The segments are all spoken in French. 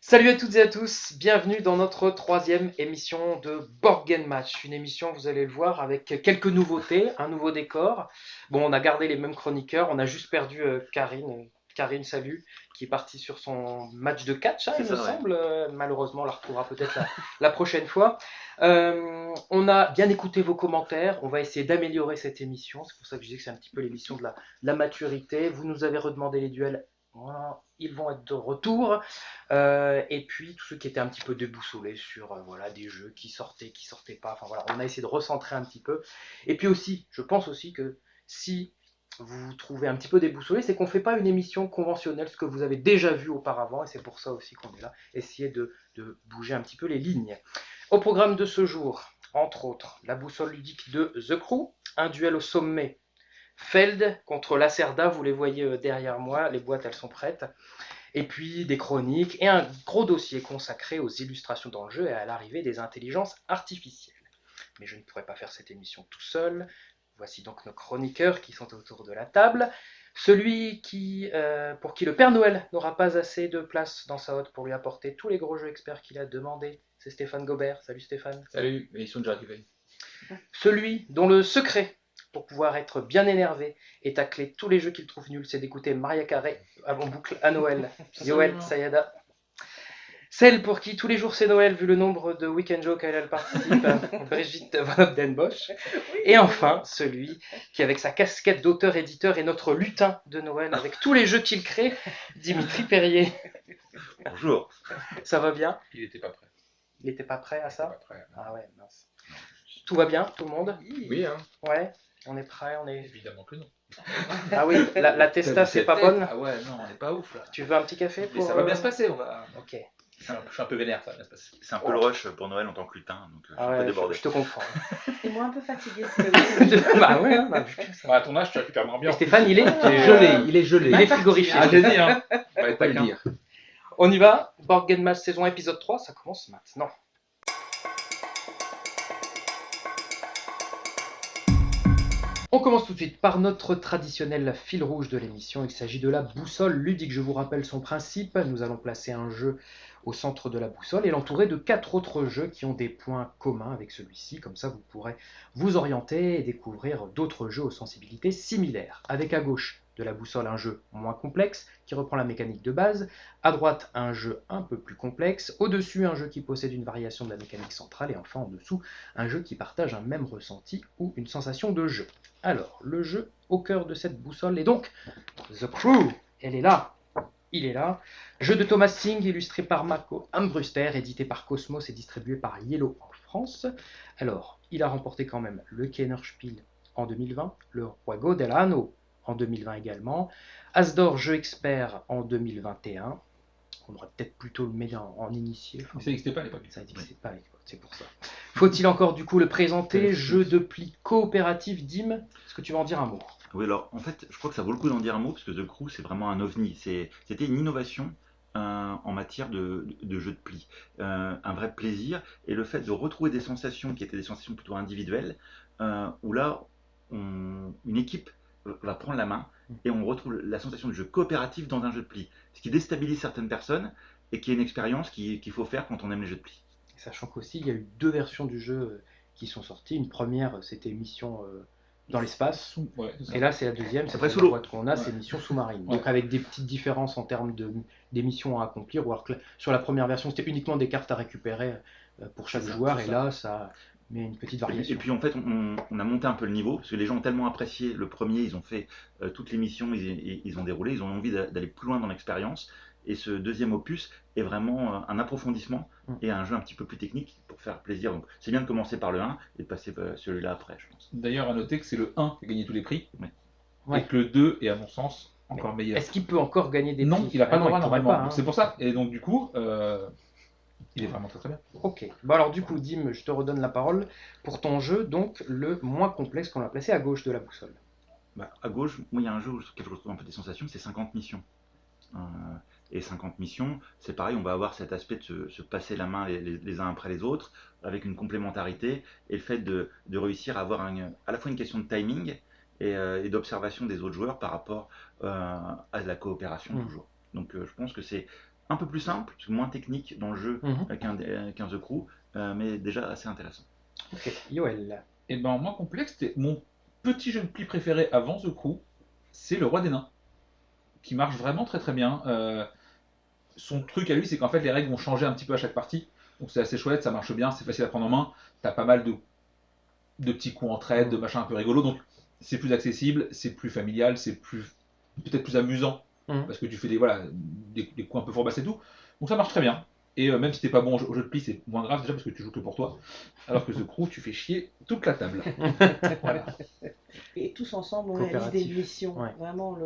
Salut à toutes et à tous, bienvenue dans notre troisième émission de Board Game Match. Une émission, vous allez le voir, avec quelques nouveautés, un nouveau décor. Bon, on a gardé les mêmes chroniqueurs, on a juste perdu Karine. Karine, salut, qui est partie sur son match de catch, il me semble. Malheureusement, on la retrouvera peut-être la prochaine fois. On a bien écouté vos commentaires, on va essayer d'améliorer cette émission. C'est pour ça que je disais que c'est un petit peu l'émission de la maturité. Vous nous avez redemandé les duels. Voilà, ils vont être de retour. Et puis tous ceux qui étaient un petit peu déboussolés sur voilà, des jeux qui sortaient pas. Enfin voilà, on a essayé de recentrer un petit peu. Et puis aussi, je pense aussi que si vous vous trouvez un petit peu déboussolé, c'est qu'on ne fait pas une émission conventionnelle, ce que vous avez déjà vu auparavant, et c'est pour ça aussi qu'on est là, essayer de bouger un petit peu les lignes. Au programme de ce jour, entre autres, la boussole ludique de The Crew, un duel au sommet Feld contre Lacerda, vous les voyez derrière moi, les boîtes elles sont prêtes. Et puis des chroniques et un gros dossier consacré aux illustrations dans le jeu et à l'arrivée des intelligences artificielles. Mais je ne pourrais pas faire cette émission tout seul. Voici donc nos chroniqueurs qui sont autour de la table. Celui pour qui le Père Noël n'aura pas assez de place dans sa hotte pour lui apporter tous les gros jeux experts qu'il a demandé, c'est Stéphane Gobert. Salut Stéphane. Salut, mais ils sont déjà arrivés. Celui dont le secret pour pouvoir être bien énervé et tacler tous les jeux qu'il trouve nuls, c'est d'écouter Maria Carré en boucle à Noël. Yoel Sayada. Celle pour qui tous les jours c'est Noël, vu le nombre de week-end jokes à elle participe, Brigitte Van Obdenbosch. Et enfin, celui qui, avec sa casquette d'auteur-éditeur, est notre lutin de Noël, avec tous les jeux qu'il crée, Dimitri Perrier. Bonjour. Ça va bien? Il était pas prêt. Il n'était pas prêt à ça? Pas prêt. Ah ouais, mince. Tout va bien, tout le monde? Oui, hein. Ouais, on est prêt, on est... Évidemment que non. Ah oui, la testa, c'est pas bonne? Ah ouais, non, on n'est pas ouf là. Tu veux un petit café Mais pour... ça va bien se passer, on va. Ok. Je suis un peu vénère, ça va bien se passer. C'est un peu le rush pour Noël en tant que lutin, donc je suis Ah un peu ouais, débordé. je te comprends. Et moi un peu fatiguée parce que Bah ouais, hein, bah, putain, ça. Ouais, à ton âge, tu récupères moins bien. Et Stéphane, il est Gelé, il est gelé. Il est frigorifié. Ah, j'ai dit, hein. On va être Faut le taquin. dire. On y va, Board Game Match saison épisode 3, ça commence maintenant. On commence tout de suite par notre traditionnel fil rouge de l'émission. Il s'agit de la boussole ludique. Je vous rappelle son principe. Nous allons placer un jeu au centre de la boussole et l'entourer de 4 autres jeux qui ont des points communs avec celui-ci. Comme ça, vous pourrez vous orienter et découvrir d'autres jeux aux sensibilités similaires. Avec à gauche de la boussole un jeu moins complexe qui reprend la mécanique de base. À droite, un jeu un peu plus complexe. Au-dessus, un jeu qui possède une variation de la mécanique centrale. Et enfin, en dessous, un jeu qui partage un même ressenti ou une sensation de jeu. Alors, le jeu au cœur de cette boussole est donc The Crew. Elle est là. Il est là. Jeu de Thomas Singh, illustré par Marco Ambruster, édité par Cosmos et distribué par Yellow en France. Alors, il a remporté quand même le Kennerspiel en 2020, le Juego del Ano en 2020 également, Asdor Jeu Expert en 2021. On aurait peut-être plutôt le mettre en initié. Enfin, Ça n'existait pas à l'époque. ça n'existait pas à l'époque, c'est pour ça. Faut-il encore du coup le présenter? Jeu de pli coopératif Dim. Est-ce que tu vas en dire un mot? Oui, alors en fait, je crois que ça vaut le coup d'en dire un mot parce que The Crew, c'est vraiment un ovni. C'était une innovation en matière de jeu de pli. Un vrai plaisir et le fait de retrouver des sensations qui étaient des sensations plutôt individuelles, où là, une équipe va prendre la main et on retrouve la sensation de jeu coopératif dans un jeu de pli. Ce qui déstabilise certaines personnes et qui est une expérience qu'il faut faire quand on aime les jeux de pli. Sachant qu'aussi, il y a eu 2 versions du jeu qui sont sorties. Une première, c'était Mission dans l'espace. Ouais, c'est ça. Et là, c'est la deuxième, c'est Après, la sous l'eau. boîte qu'on a, c'est Ouais. Mission sous-marine. Ouais. Donc avec des petites différences en termes des missions à accomplir. Ou alors que sur la première version, c'était uniquement des cartes à récupérer pour chaque C'est ça, joueur. c'est Et ça. là, ça met une petite Et variation. puis en fait, on a monté un peu le niveau parce que les gens ont tellement apprécié le premier, ils ont fait toutes les missions, ils ont déroulé, ils ont envie d'aller plus loin dans l'expérience. Et ce deuxième opus est vraiment un approfondissement et un jeu un petit peu plus technique pour faire plaisir. Donc c'est bien de commencer par le 1 et de passer celui-là après, je pense. D'ailleurs, à noter que c'est le 1 qui a gagné tous les prix. Ouais. Et que le 2 est, à mon sens, encore meilleur. Est-ce qu'il peut encore gagner des Non, prix? il n'a pas Ah le non, droit il pourrait normalement. pas, hein. Donc c'est pour ça. Et donc, du coup, il est vraiment très très bien. Ok. Bon alors du coup, Dim, je te redonne la parole pour ton jeu, donc le moins complexe qu'on a placé à gauche de la boussole. Bah, à gauche, moi il y a un jeu sur lequel je retrouve un peu des sensations, c'est 50 missions. Euh, et 50 missions, c'est pareil, on va avoir cet aspect de se passer la main les uns après les autres, avec une complémentarité, et le fait de réussir à avoir à la fois une question de timing et d'observation des autres joueurs par rapport à la coopération toujours. Donc je pense que c'est un peu plus simple, moins technique dans le jeu Mhm. qu'un The Crew, mais déjà assez intéressant. Ok, Yoel. Et ben moi complexe, c'était mon petit jeu de pli préféré avant The Crew, c'est le Roi des Nains, qui marche vraiment très très bien. Son truc à lui, c'est qu'en fait les règles vont changer un petit peu à chaque partie, donc c'est assez chouette, ça marche bien, c'est facile à prendre en main. T'as pas mal de petits coups en trade, de machins un peu rigolos, donc c'est plus accessible, c'est plus familial, c'est plus peut-être plus amusant Mhm. parce que tu fais des coups un peu fourbasse et tout. Donc ça marche très bien. Et même si t'es pas bon au jeu de pli, c'est moins grave déjà parce que tu joues que pour toi. Alors que The Crew, tu fais chier toute la table. Voilà. Et tous ensemble, on réalise des Coopératif. missions. Ouais. Vraiment,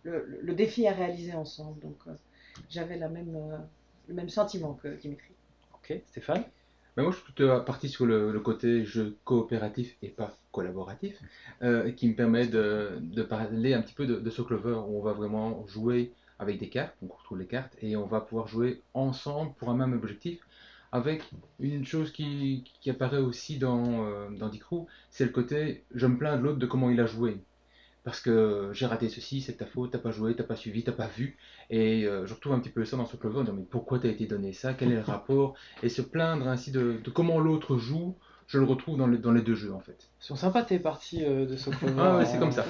le défi à réaliser ensemble. Donc, j'avais le même sentiment que Dimitri. Ok, Stéphane. Mais moi, je suis plutôt parti sur le côté jeu coopératif et pas collaboratif, qui me permet de parler un petit peu de ce Clover, où on va vraiment jouer avec des cartes, donc on retrouve les cartes, et on va pouvoir jouer ensemble pour un même objectif, avec une chose qui apparaît aussi dans Dick Crew, c'est le côté je me plains de l'autre de comment il a joué. Parce que j'ai raté ceci, c'est ta faute, t'as pas joué, t'as pas suivi, t'as pas vu. Et je retrouve un petit peu ça dans ce Clover, en disant mais pourquoi t'as été donné ça, quel est le rapport? Et se plaindre ainsi de comment l'autre joue, je le retrouve dans les deux jeux en fait. Ils sont sympas tes parties de ce Clover. Ah ouais, c'est comme ça.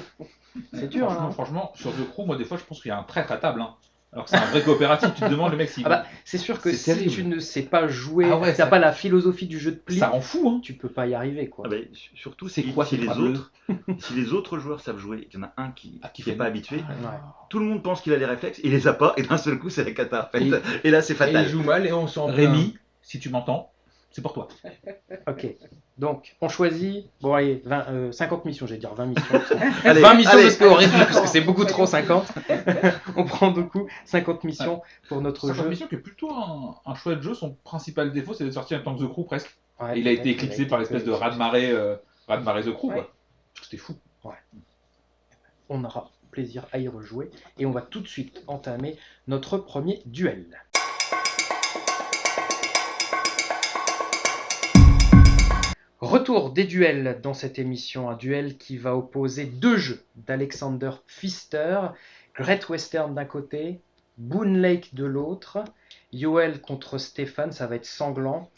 C'est dur, franchement, hein. franchement, sur The Crew, moi des fois je pense qu'il y a un traître à table. Hein. Alors que c'est un vrai coopératif, tu te demandes le mec s'il Ah bah, c'est sûr que C'est si terrible. tu ne sais pas jouer, Ah ouais, t'as ça- pas la philosophie du jeu de pli, ça rend fou, hein. tu peux pas y arriver, quoi. Ah ben, surtout C'est si, quoi si ces les trois bleus autres, si les autres joueurs savent jouer et qu'il y en a un qui qui n'est fait pas habitué, Ouais. tout le monde pense qu'il a les réflexes, il les a pas, et d'un seul coup c'est la cata en fait. Et- Et là c'est Et il fatal. joue mal et on s'en plaint. Rémi, si tu m'entends, c'est pour toi. Ok. Donc, on choisit. Bon, allez, 50 missions, j'allais dire 20 missions. Allez, 20 missions allez. parce qu'on réduit, parce que c'est beaucoup trop 50. On prend du coup 50 missions pour notre C'est une jeu. mission qui est plutôt un chouette jeu. Son principal défaut, c'est d'être sorti en même temps que The Crew presque. Ouais, Et il a c'est été vrai qu'il éclipsé été par l'espèce de peu- raz-de-marée The Crew, Ouais. quoi. C'était fou. On aura plaisir à y rejouer. Et on va tout de suite entamer notre premier duel. Retour des duels dans cette émission, un duel qui va opposer deux jeux d'Alexander Pfister, Great Western d'un côté, Boone Lake de l'autre, Yoel contre Stéphane, ça va être sanglant.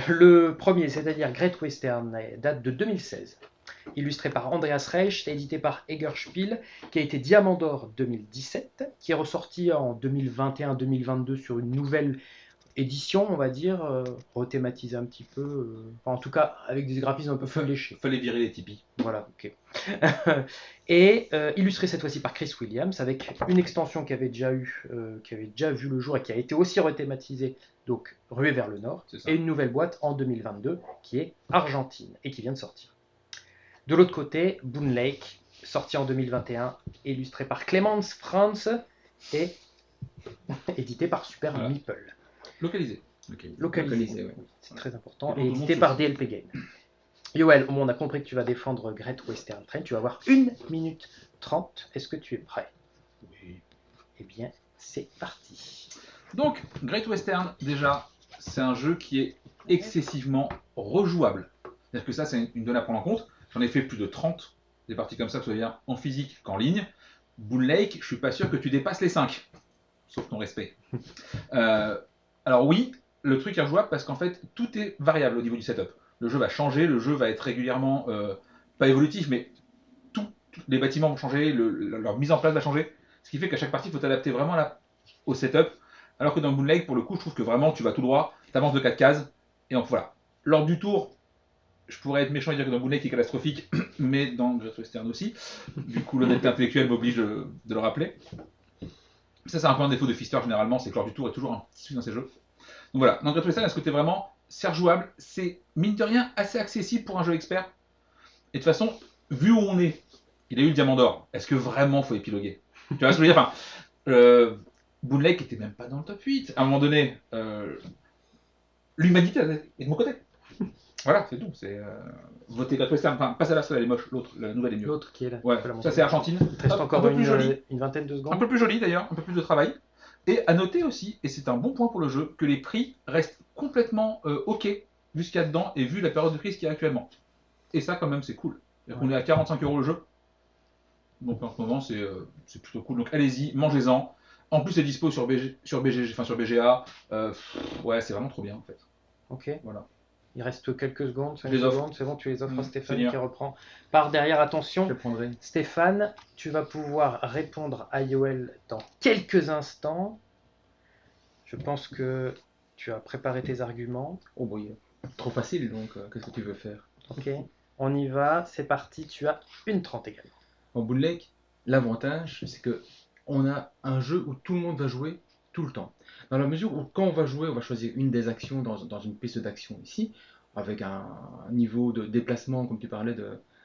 Le premier, c'est-à-dire Great Western, date de 2016, illustré par Andreas Reich, édité par Eggerspiel, qui a été Diamant d'Or 2017, qui est ressorti en 2021-2022 sur une nouvelle édition, on va dire, rethématisée un petit peu, enfin, en tout cas avec des graphismes un peu plus léchés. Fallait virer les Tipeee. Voilà, ok. Et illustré cette fois-ci par Chris Williams, avec une extension qui avait déjà vu le jour et qui a été aussi rethématisée, donc Ruée vers le Nord, C'est ça. et une nouvelle boîte en 2022 qui est Argentine et qui vient de sortir. De l'autre côté, Boone Lake, sorti en 2021, illustré par Clemens Franz et édité par Super Voilà. Meeple. Localisé. Localisé, ouais. c'est très important, Et et dont tout le édité monde par se DLP Game. Yoel, on a compris que tu vas défendre Great Western Train, tu vas avoir 1 minute 30, est-ce que tu es prêt? Oui. Eh bien, c'est parti. Donc, Great Western, déjà, c'est un jeu qui est excessivement rejouable. C'est-à-dire que ça, c'est une donnée à prendre en compte. J'en ai fait plus de 30, des parties comme ça, que ce soit bien en physique qu'en ligne. Boone Lake, je suis pas sûr que tu dépasses les 5. Sauf ton respect. Alors oui, le truc est rejouable parce qu'en fait, tout est variable au niveau du setup. Le jeu va changer, le jeu va être régulièrement, pas évolutif, mais tous les bâtiments vont changer, leur mise en place va changer. Ce qui fait qu'à chaque partie, il faut t'adapter vraiment au setup. Alors que dans Boone Lake, pour le coup, je trouve que vraiment, tu vas tout droit, tu avances de 4 cases, et donc voilà. Lors du tour, je pourrais être méchant et dire que dans Boone Lake, il est catastrophique, mais dans Great Western aussi. Du coup, l'honnêteté intellectuelle m'oblige de le rappeler. Ça, c'est un peu un défaut de Pfister généralement, c'est que lors du tour est toujours un petit souci dans ces jeux. Donc voilà, dans Great Western, il y a ce côté vraiment, c'est rejouable, c'est mine de rien assez accessible pour un jeu expert. Et de toute façon, vu où on est, il a eu le Diamant d'Or, est-ce que vraiment faut épiloguer? Tu vois ce que je veux dire? Enfin, Boone Lake était même pas dans le top 8. À un moment donné, l'humanité est de mon côté. Voilà, c'est tout. C'est voter Great Western. Enfin, pas celle-là, elle est moche. L'autre, la nouvelle est mieux. L'autre qui est là. Ouais, je peux la ça montrer. c'est Argentine. Il te reste Hop, encore un peu plus jolie. une vingtaine de Un secondes. peu plus jolie d'ailleurs, un peu plus de travail. Et à noter aussi, et c'est un bon point pour le jeu, que les prix restent complètement ok vu ce qu'il y a dedans et vu la période de crise qu'il y a actuellement. Et ça, quand même, c'est cool. C'est-à-dire qu'on est à 45 € le jeu. Donc en ce moment, c'est plutôt cool. Donc allez-y, mangez-en. En plus, c'est dispo sur BGG, enfin sur BGA. Ouais, c'est vraiment trop bien en fait. Ok. Voilà. Il reste quelques secondes, 5 Je les offre. secondes, c'est bon, tu les offres à Stéphane Seigneur. qui reprend par derrière. Je Attention, le prendrai. Stéphane, tu vas pouvoir répondre à Yoel dans quelques instants. Je pense que tu as préparé tes arguments. Oh boy, trop facile donc, qu'est-ce que tu veux faire? Ok, on y va, c'est parti, tu as 1:30 également. En bootleg, l'avantage, c'est que on a un jeu où tout le monde va jouer tout le temps. Dans la mesure où quand on va jouer, on va choisir une des actions dans une piste d'action ici, avec un niveau de déplacement, comme tu parlais,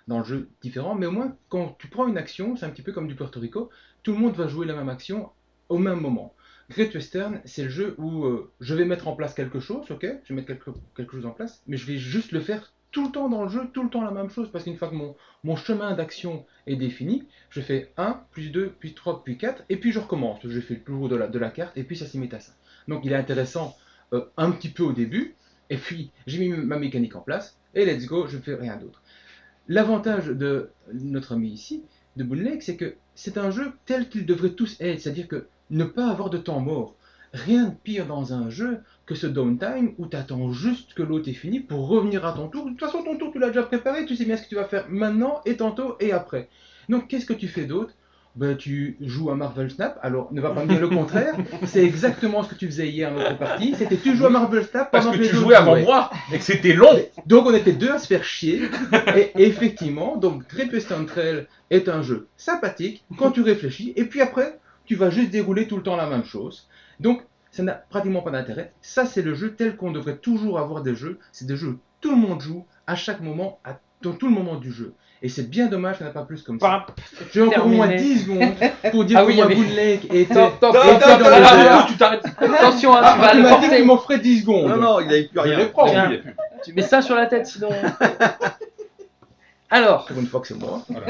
dans le jeu différent. Mais au moins, quand tu prends une action, c'est un petit peu comme du Puerto Rico, tout le monde va jouer la même action au même moment. Great Western, c'est le jeu où je vais mettre en place quelque chose, ok, je vais mettre quelque chose en place, mais je vais juste le faire tout le temps dans le jeu, tout le temps la même chose, parce qu'une fois que mon chemin d'action est défini, je fais 1, puis 2, puis 3, puis 4, et puis je recommence. Je fais le tour de la carte, et puis ça s'imite à ça. Donc il est intéressant un petit peu au début, et puis j'ai mis ma mécanique en place, et let's go, je ne fais rien d'autre. L'avantage de notre ami ici, de Boon Lake, c'est que c'est un jeu tel qu'ils devraient tous être, c'est-à-dire que ne pas avoir de temps mort. Rien de pire dans un jeu que ce downtime où tu attends juste que l'autre est fini pour revenir à ton tour. De toute façon, ton tour, tu l'as déjà préparé, tu sais bien ce que tu vas faire maintenant et tantôt et après. Donc, qu'est-ce que tu fais d'autre? Ben, tu joues à Marvel Snap, alors ne va pas me dire le contraire, c'est exactement ce que tu faisais hier dans notre partie, c'était tu joues à Marvel Snap Parce pendant que les tu autres jouais avant jouaient. moi et que c'était long. Donc on était deux à se faire chier, et effectivement, donc Great Western Trail est un jeu sympathique quand tu réfléchis, et puis après, tu vas juste dérouler tout le temps la même chose. Donc ça n'a pratiquement pas d'intérêt. Ça, c'est le jeu tel qu'on devrait toujours avoir des jeux. C'est des jeux où tout le monde joue à chaque moment, dans tout le moment du jeu. Et c'est bien dommage qu'il n'y en a pas plus comme ça. Pap, J'ai encore au moins terminé. 10 secondes pour dire Ah que oui, moi, il y avait- Boon Lake était Top, top, était top, dans top, le top, jeu. top. Tu t'arrêtes. Attention, hein, tu vas Tu le m'as dit que porter. tu m'offrais 10 secondes. Non, non, il n'avait plus Je rien. les prends. Tiens. il y a plus. Tu mets ça sur la tête sinon. Alors, Pour une fois que c'est moi. Voilà.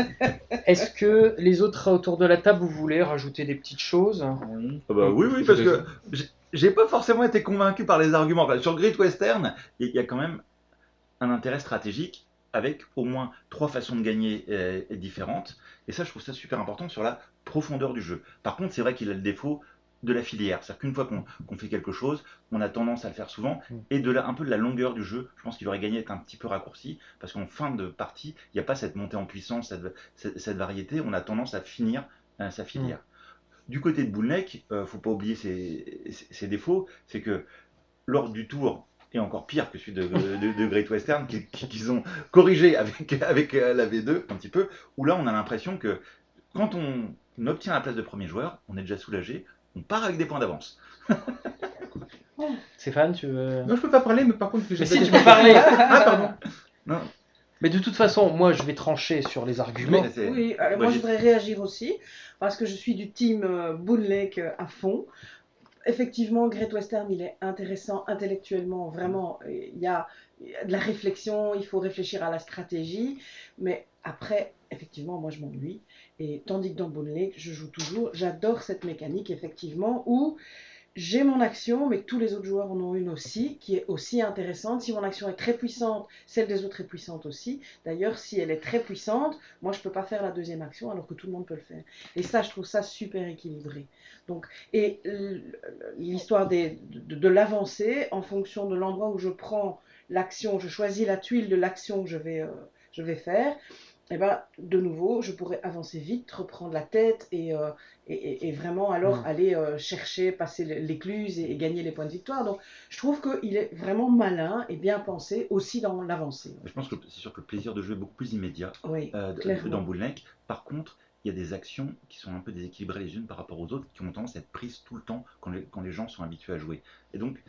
est-ce que les autres autour de la table, vous voulez rajouter des petites choses? Ah bah oui, oui, parce que j'ai pas forcément été convaincu par les arguments. Enfin, sur Great Western, il y a quand même un intérêt stratégique avec au moins 3 façons de gagner différentes. Et ça, je trouve ça super important sur la profondeur du jeu. Par contre, c'est vrai qu'il a le défaut de la filière. C'est-à-dire qu'une fois qu'on fait quelque chose, on a tendance à le faire souvent. Et un peu de la longueur du jeu, je pense qu'il aurait gagné à être un petit peu raccourci. Parce qu'en fin de partie, il n'y a pas cette montée en puissance, cette variété. On a tendance à finir sa filière. Du côté de Boon Lake, faut pas oublier ses défauts. C'est que lors du tour, et encore pire que celui de Great Western, qu'ils ont corrigé avec la V2 un petit peu, où là on a l'impression que quand on obtient la place de premier joueur, on est déjà soulagé, on part avec des points d'avance. Stéphane, tu veux... Non, je peux pas parler, mais par contre, Mais si, tu peux parler. Ah, pardon. Non, Mais de toute façon, moi, je vais trancher sur les arguments. mais c'est- Oui, moi, moi je j'ai- voudrais réagir aussi, parce que je suis du team Boon Lake à fond. Effectivement, Great Western, il est intéressant intellectuellement, vraiment. Il y a de la réflexion, il faut réfléchir à la stratégie, mais après, effectivement, moi je m'ennuie. Et tandis que dans Boon Lake, je joue toujours, j'adore cette mécanique, effectivement, où j'ai mon action, mais tous les autres joueurs en ont une aussi, qui est aussi intéressante. Si mon action est très puissante, celle des autres est puissante aussi. D'ailleurs, si elle est très puissante, moi je peux pas faire la deuxième action alors que tout le monde peut le faire. Et ça, je trouve ça super équilibré. Donc, et l'histoire de l'avancée, en fonction de l'endroit où je prends l'action, je choisis la tuile de l'action que je vais faire, et ben, de nouveau, je pourrais avancer vite, reprendre la tête et vraiment alors aller chercher, passer l'écluse et gagner les points de victoire. Donc, je trouve qu'il est vraiment malin et bien pensé aussi dans l'avancée. Je pense que c'est sûr que le plaisir de jeu est beaucoup plus immédiat Oui, que clairement. dans Boon Lake. Par contre, il y a des actions qui sont un peu déséquilibrées les unes par rapport aux autres, qui ont tendance à être prises tout le temps quand les gens sont habitués à jouer. Et donc,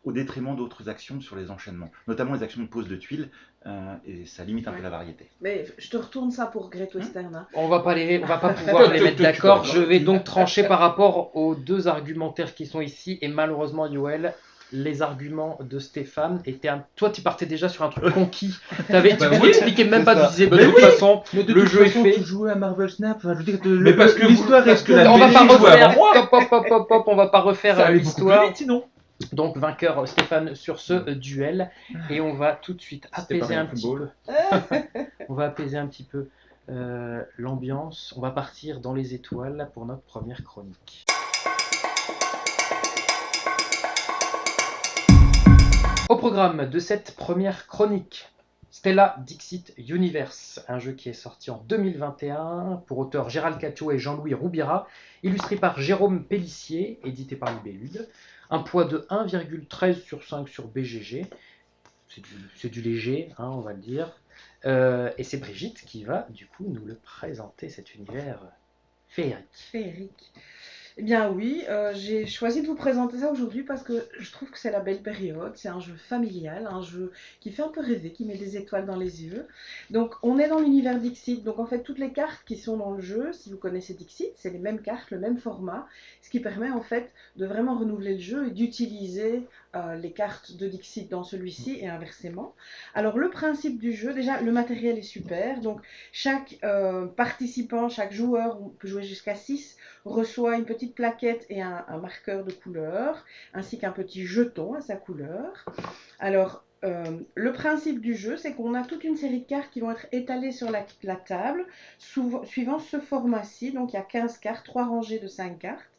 au détriment d'autres actions sur les enchaînements, notamment les actions de pose de tuiles, et ça limite un peu la variété. Mais je te retourne ça pour Great Western. Hein. On va pas pouvoir les mettre d'accord. Je vais donc trancher par rapport aux deux argumentaires qui sont ici. Et malheureusement, Yoel, les arguments de Stéphane étaient toi, tu partais déjà sur un truc conquis. Tu expliqué même pas, tu disais, bah, de toute façon, Mais de le toute jeu est façon, fait. tu jouais à Marvel Snap. Enfin, je veux dire, Mais parce que l'histoire parce est que la On va BG pas jouait avant refaire. moi. Hop, on va pas refaire Ça allait beaucoup l'histoire. plus vite sinon. Donc vainqueur Stéphane sur ce duel et on va tout de suite C'était apaiser pareil un en petit football. peu. On va apaiser un petit peu l'ambiance. On va partir dans les étoiles pour notre première chronique. Au programme de cette première chronique, Stella Dixit Universe, un jeu qui est sorti en 2021 pour auteurs Gérald Cateau et Jean-Louis Roubira, illustré par Jérôme Pellissier, édité par Libellude. Un poids de 1,13 sur 5 sur BGG. C'est du léger, hein, on va le dire. Et c'est Brigitte qui va du coup nous le présenter, cet univers féerique. Féerique. Eh bien oui, j'ai choisi de vous présenter ça aujourd'hui parce que je trouve que c'est la belle période. C'est un jeu familial, un jeu qui fait un peu rêver, qui met des étoiles dans les yeux. Donc on est dans l'univers Dixit. Donc en fait toutes les cartes qui sont dans le jeu, si vous connaissez Dixit, c'est les mêmes cartes, le même format, ce qui permet en fait de vraiment renouveler le jeu et d'utiliser les cartes de Dixit dans celui-ci et inversement. Alors le principe du jeu, déjà le matériel est super. Donc chaque participant, chaque joueur, on peut jouer jusqu'à 6, reçoit une petite plaquette et un marqueur de couleur, ainsi qu'un petit jeton à sa couleur. Alors, le principe du jeu, c'est qu'on a toute une série de cartes qui vont être étalées sur la table, suivant ce format-ci. Donc, il y a 15 cartes, 3 rangées de 5 cartes.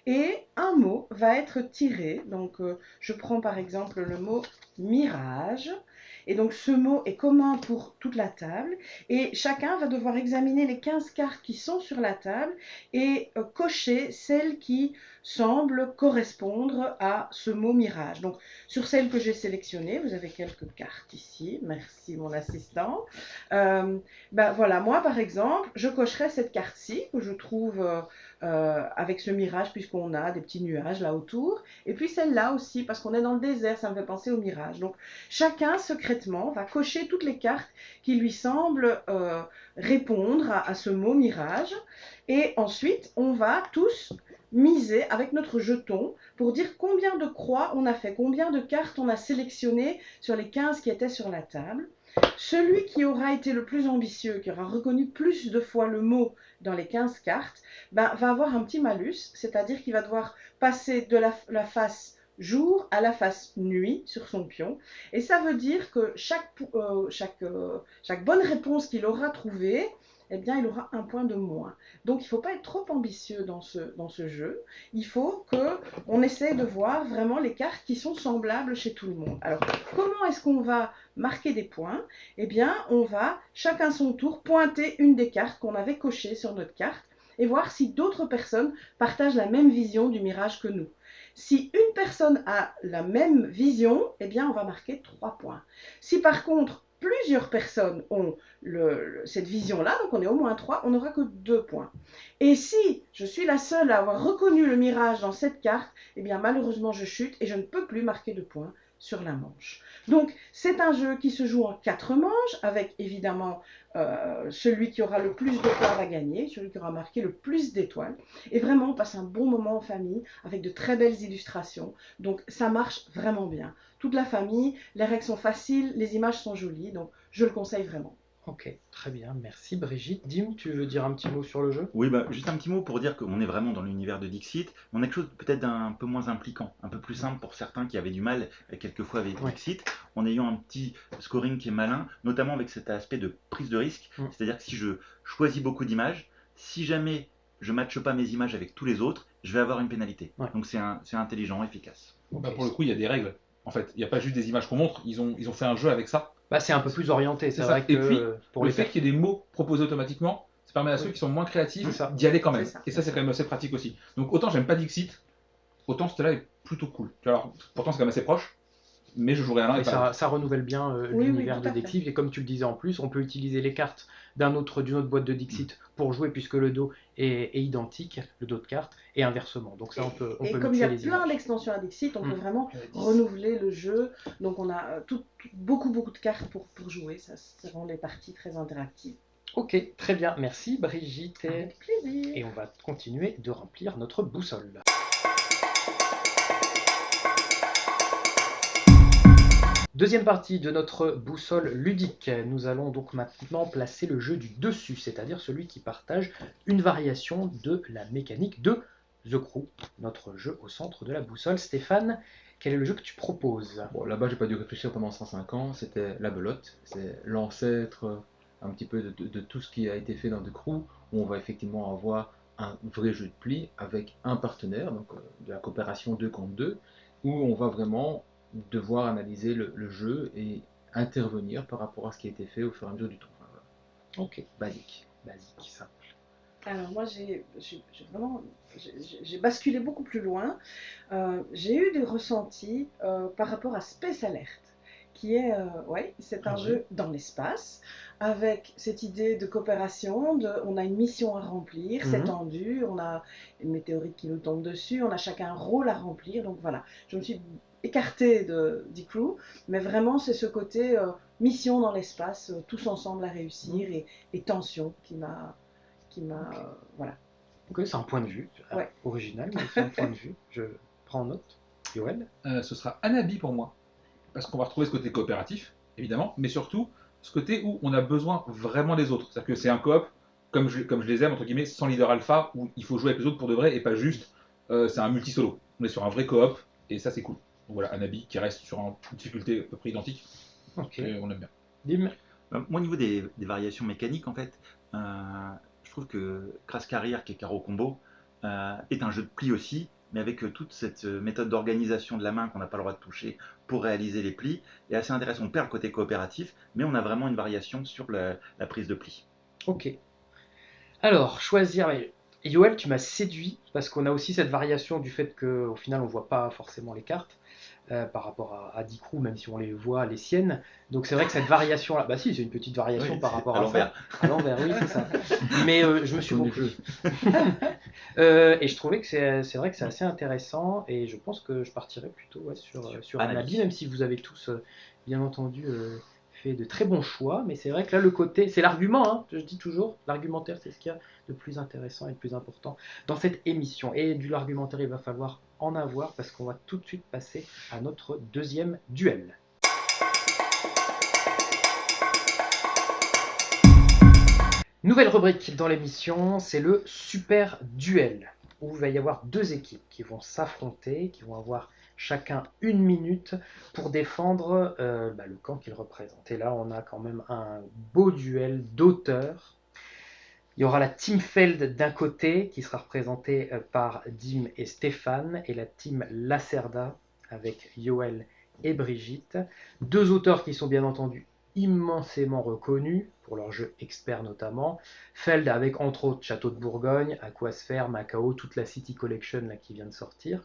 Et un mot va être tiré. Donc, je prends par exemple le mot mirage. Et donc, ce mot est commun pour toute la table. Et chacun va devoir examiner les 15 cartes qui sont sur la table et cocher celles qui semblent correspondre à ce mot mirage. Donc, sur celles que j'ai sélectionnées, vous avez quelques cartes ici. Merci, mon assistant. Voilà, moi, par exemple, je cocherai cette carte-ci que je trouve avec ce mirage, puisqu'on a des petits nuages là autour. Et puis celle-là aussi, parce qu'on est dans le désert, ça me fait penser au mirage. Donc, chacun, secrètement, va cocher toutes les cartes qui lui semblent répondre à ce mot mirage. Et ensuite, on va tous miser avec notre jeton pour dire combien de croix on a fait, combien de cartes on a sélectionnées sur les 15 qui étaient sur la table. Celui qui aura été le plus ambitieux, qui aura reconnu plus de fois le mot dans les 15 cartes, va avoir un petit malus, c'est-à-dire qu'il va devoir passer de la face jour à la face nuit sur son pion. Et ça veut dire que chaque bonne réponse qu'il aura trouvée, eh bien, il aura un point de moins. Donc, il ne faut pas être trop ambitieux dans ce jeu. Il faut qu'on essaie de voir vraiment les cartes qui sont semblables chez tout le monde. Alors, comment est-ce qu'on va marquer des points? Eh bien, on va, chacun son tour, pointer une des cartes qu'on avait cochées sur notre carte et voir si d'autres personnes partagent la même vision du mirage que nous. Si une personne a la même vision, eh bien, on va marquer 3 points. Si par contre, plusieurs personnes ont cette vision-là, donc on est au moins 3, on n'aura que 2 points. Et si je suis la seule à avoir reconnu le mirage dans cette carte, eh bien malheureusement je chute et je ne peux plus marquer de points sur la manche. Donc c'est un jeu qui se joue en 4 manches, avec évidemment celui qui aura le plus de points va gagner, celui qui aura marqué le plus d'étoiles. Et vraiment on passe un bon moment en famille, avec de très belles illustrations. Donc ça marche vraiment bien. Toute la famille, les règles sont faciles, les images sont jolies, donc je le conseille vraiment. Ok, très bien, merci Brigitte. Dim, tu veux dire un petit mot sur le jeu? Oui, juste un petit mot pour dire qu'on est vraiment dans l'univers de Dixit. On a quelque chose peut-être d'un peu moins impliquant, un peu plus simple pour certains qui avaient du mal quelquefois avec Dixit, en ayant un petit scoring qui est malin, notamment avec cet aspect de prise de risque. C'est-à-dire que si je choisis beaucoup d'images, si jamais je ne matche pas mes images avec tous les autres, je vais avoir une pénalité. Donc c'est intelligent, efficace. Pour le coup, il y a des règles. En fait, il n'y a pas juste des images qu'on montre, ils ont fait un jeu avec ça. C'est un peu plus orienté, c'est vrai que... Et puis, pour le fait qu'il y ait des mots proposés automatiquement, ça permet à ceux qui sont moins créatifs d'y aller quand même. Et ça, c'est quand même assez pratique aussi. Donc autant j'aime pas Dixit, autant celui-là est plutôt cool. Alors, pourtant c'est quand même assez proche, mais je jouerai à l'un et pas ça renouvelle bien l'univers de Dixit. Et comme tu le disais en plus, on peut utiliser les cartes d'une autre boîte de Dixit pour jouer, puisque le dos est identique, le dos de cartes, et inversement. Donc ça, on peut et comme il y a plein d'extensions à Dixit, on peut vraiment renouveler le jeu. Donc on a beaucoup de cartes pour jouer. Ça rend les parties très interactives. Ok, très bien. Merci Brigitte. Avec plaisir. Et on va continuer de remplir notre boussole. Deuxième partie de notre boussole ludique. Nous allons donc maintenant placer le jeu du dessus, c'est-à-dire celui qui partage une variation de la mécanique de The Crew, notre jeu au centre de la boussole. Stéphane, quel est le jeu que tu proposes? Bon, là-bas, j'ai pas dû réfléchir pendant 105 ans. C'était la belote. C'est l'ancêtre un petit peu de tout ce qui a été fait dans The Crew, où on va effectivement avoir un vrai jeu de pli avec un partenaire, donc de la coopération 2 contre 2, où on va vraiment devoir analyser le jeu et intervenir par rapport à ce qui a été fait au fur et à mesure du temps. Enfin, voilà. Ok. Basique, simple. Alors moi, j'ai basculé beaucoup plus loin. J'ai eu des ressentis par rapport à Space Alert, qui est, c'est un jeu dans l'espace, avec cette idée de coopération, on a une mission à remplir, c'est tendu, on a une météorite qui nous tombe dessus, on a chacun un rôle à remplir, donc voilà. Je me suis écartée d'E-Crew, mais vraiment c'est ce côté mission dans l'espace, tous ensemble à réussir, et tension qui m'a... voilà. Ok, c'est un point de vue Ouais. original, mais c'est un point de vue. Je prends note. Yoel. Ce sera Hanabi pour moi. Parce qu'on va retrouver ce côté coopératif, évidemment, mais surtout ce côté où on a besoin vraiment des autres. C'est-à-dire que c'est un coop, comme je les aime, entre guillemets, sans leader alpha, où il faut jouer avec les autres pour de vrai et pas juste c'est un multi-solo. On est sur un vrai coop et ça c'est cool. Donc voilà, Hanabi qui reste sur une difficulté à peu près identique. Ok. Et on aime bien. Dim. Moi, au niveau des variations mécaniques, en fait, je trouve que Crash Carrière, qui est Caro Combo, est un jeu de plis aussi, mais avec toute cette méthode d'organisation de la main qu'on n'a pas le droit de toucher pour réaliser les plis, est assez intéressant. On perd le côté coopératif, mais on a vraiment une variation sur la prise de plis. Ok. Alors, choisir. Yoel, tu m'as séduit parce qu'on a aussi cette variation du fait qu'au final on voit pas forcément les cartes par rapport à Dicrou, même si on les voit, les siennes. Donc c'est vrai que cette variation-là, bah si, c'est une petite variation Oui, par rapport à à l'envers. ça. À l'envers, oui, c'est ça. Mais je me suis Comme beaucoup. les jeux. Et je trouvais que c'est vrai que c'est assez intéressant et je pense que je partirais plutôt sur Hanabi. Hanabi, même si vous avez tous bien entendu fait de très bons choix. Mais c'est vrai que là, le côté, c'est l'argument, hein, je dis toujours, l'argumentaire, c'est ce qu'il y a de plus intéressant et de plus important dans cette émission. Et du l'argumentaire, il va falloir en avoir parce qu'on va tout de suite passer à notre deuxième duel. Nouvelle rubrique dans l'émission, c'est le super duel, où il va y avoir deux équipes qui vont s'affronter, qui vont avoir chacun 1 minute pour défendre le camp qu'ils représentent. Et là, on a quand même un beau duel d'auteurs. Il y aura la Team Feld d'un côté, qui sera représentée par Dim et Stéphane, et la Team Lacerda, avec Yoel et Brigitte. Deux auteurs qui sont bien entendu immensément reconnus, pour leur jeu expert notamment. Feld avec entre autres Château de Bourgogne, Aquasphère, Macao, toute la City Collection là, qui vient de sortir.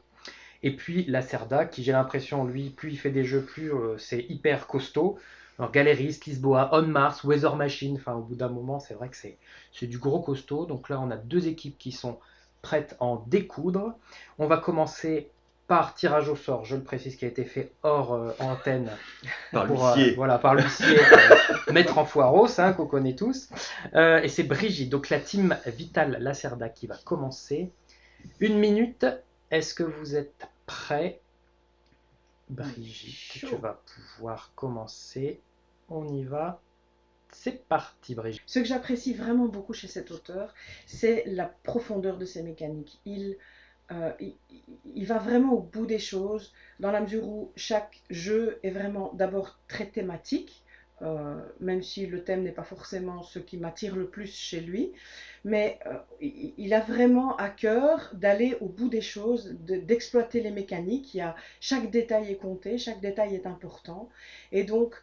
Et puis Lacerda, qui j'ai l'impression, lui, plus il fait des jeux, plus c'est hyper costaud. Alors, Galériste, Lisboa, On Mars, Weather Machine, enfin au bout d'un moment, c'est vrai que c'est du gros costaud. Donc là, on a deux équipes qui sont prêtes à en découdre. On va commencer par tirage au sort, je le précise, qui a été fait hors antenne. Par pour, l'huissier. voilà, par l'huissier, maître en foiros, hein, qu'on connaît tous. Et c'est Brigitte, donc la team Vital Lacerda qui va commencer. 1 minute, est-ce que vous êtes prêts? Brigitte, tu vas pouvoir commencer. On y va. C'est parti, Brigitte. Ce que j'apprécie vraiment beaucoup chez cet auteur, c'est la profondeur de ses mécaniques. Il va vraiment au bout des choses, dans la mesure où chaque jeu est vraiment d'abord très thématique, même si le thème n'est pas forcément ce qui m'attire le plus chez lui, mais il a vraiment à cœur d'aller au bout des choses, d'exploiter les mécaniques. Chaque détail est compté, chaque détail est important, et donc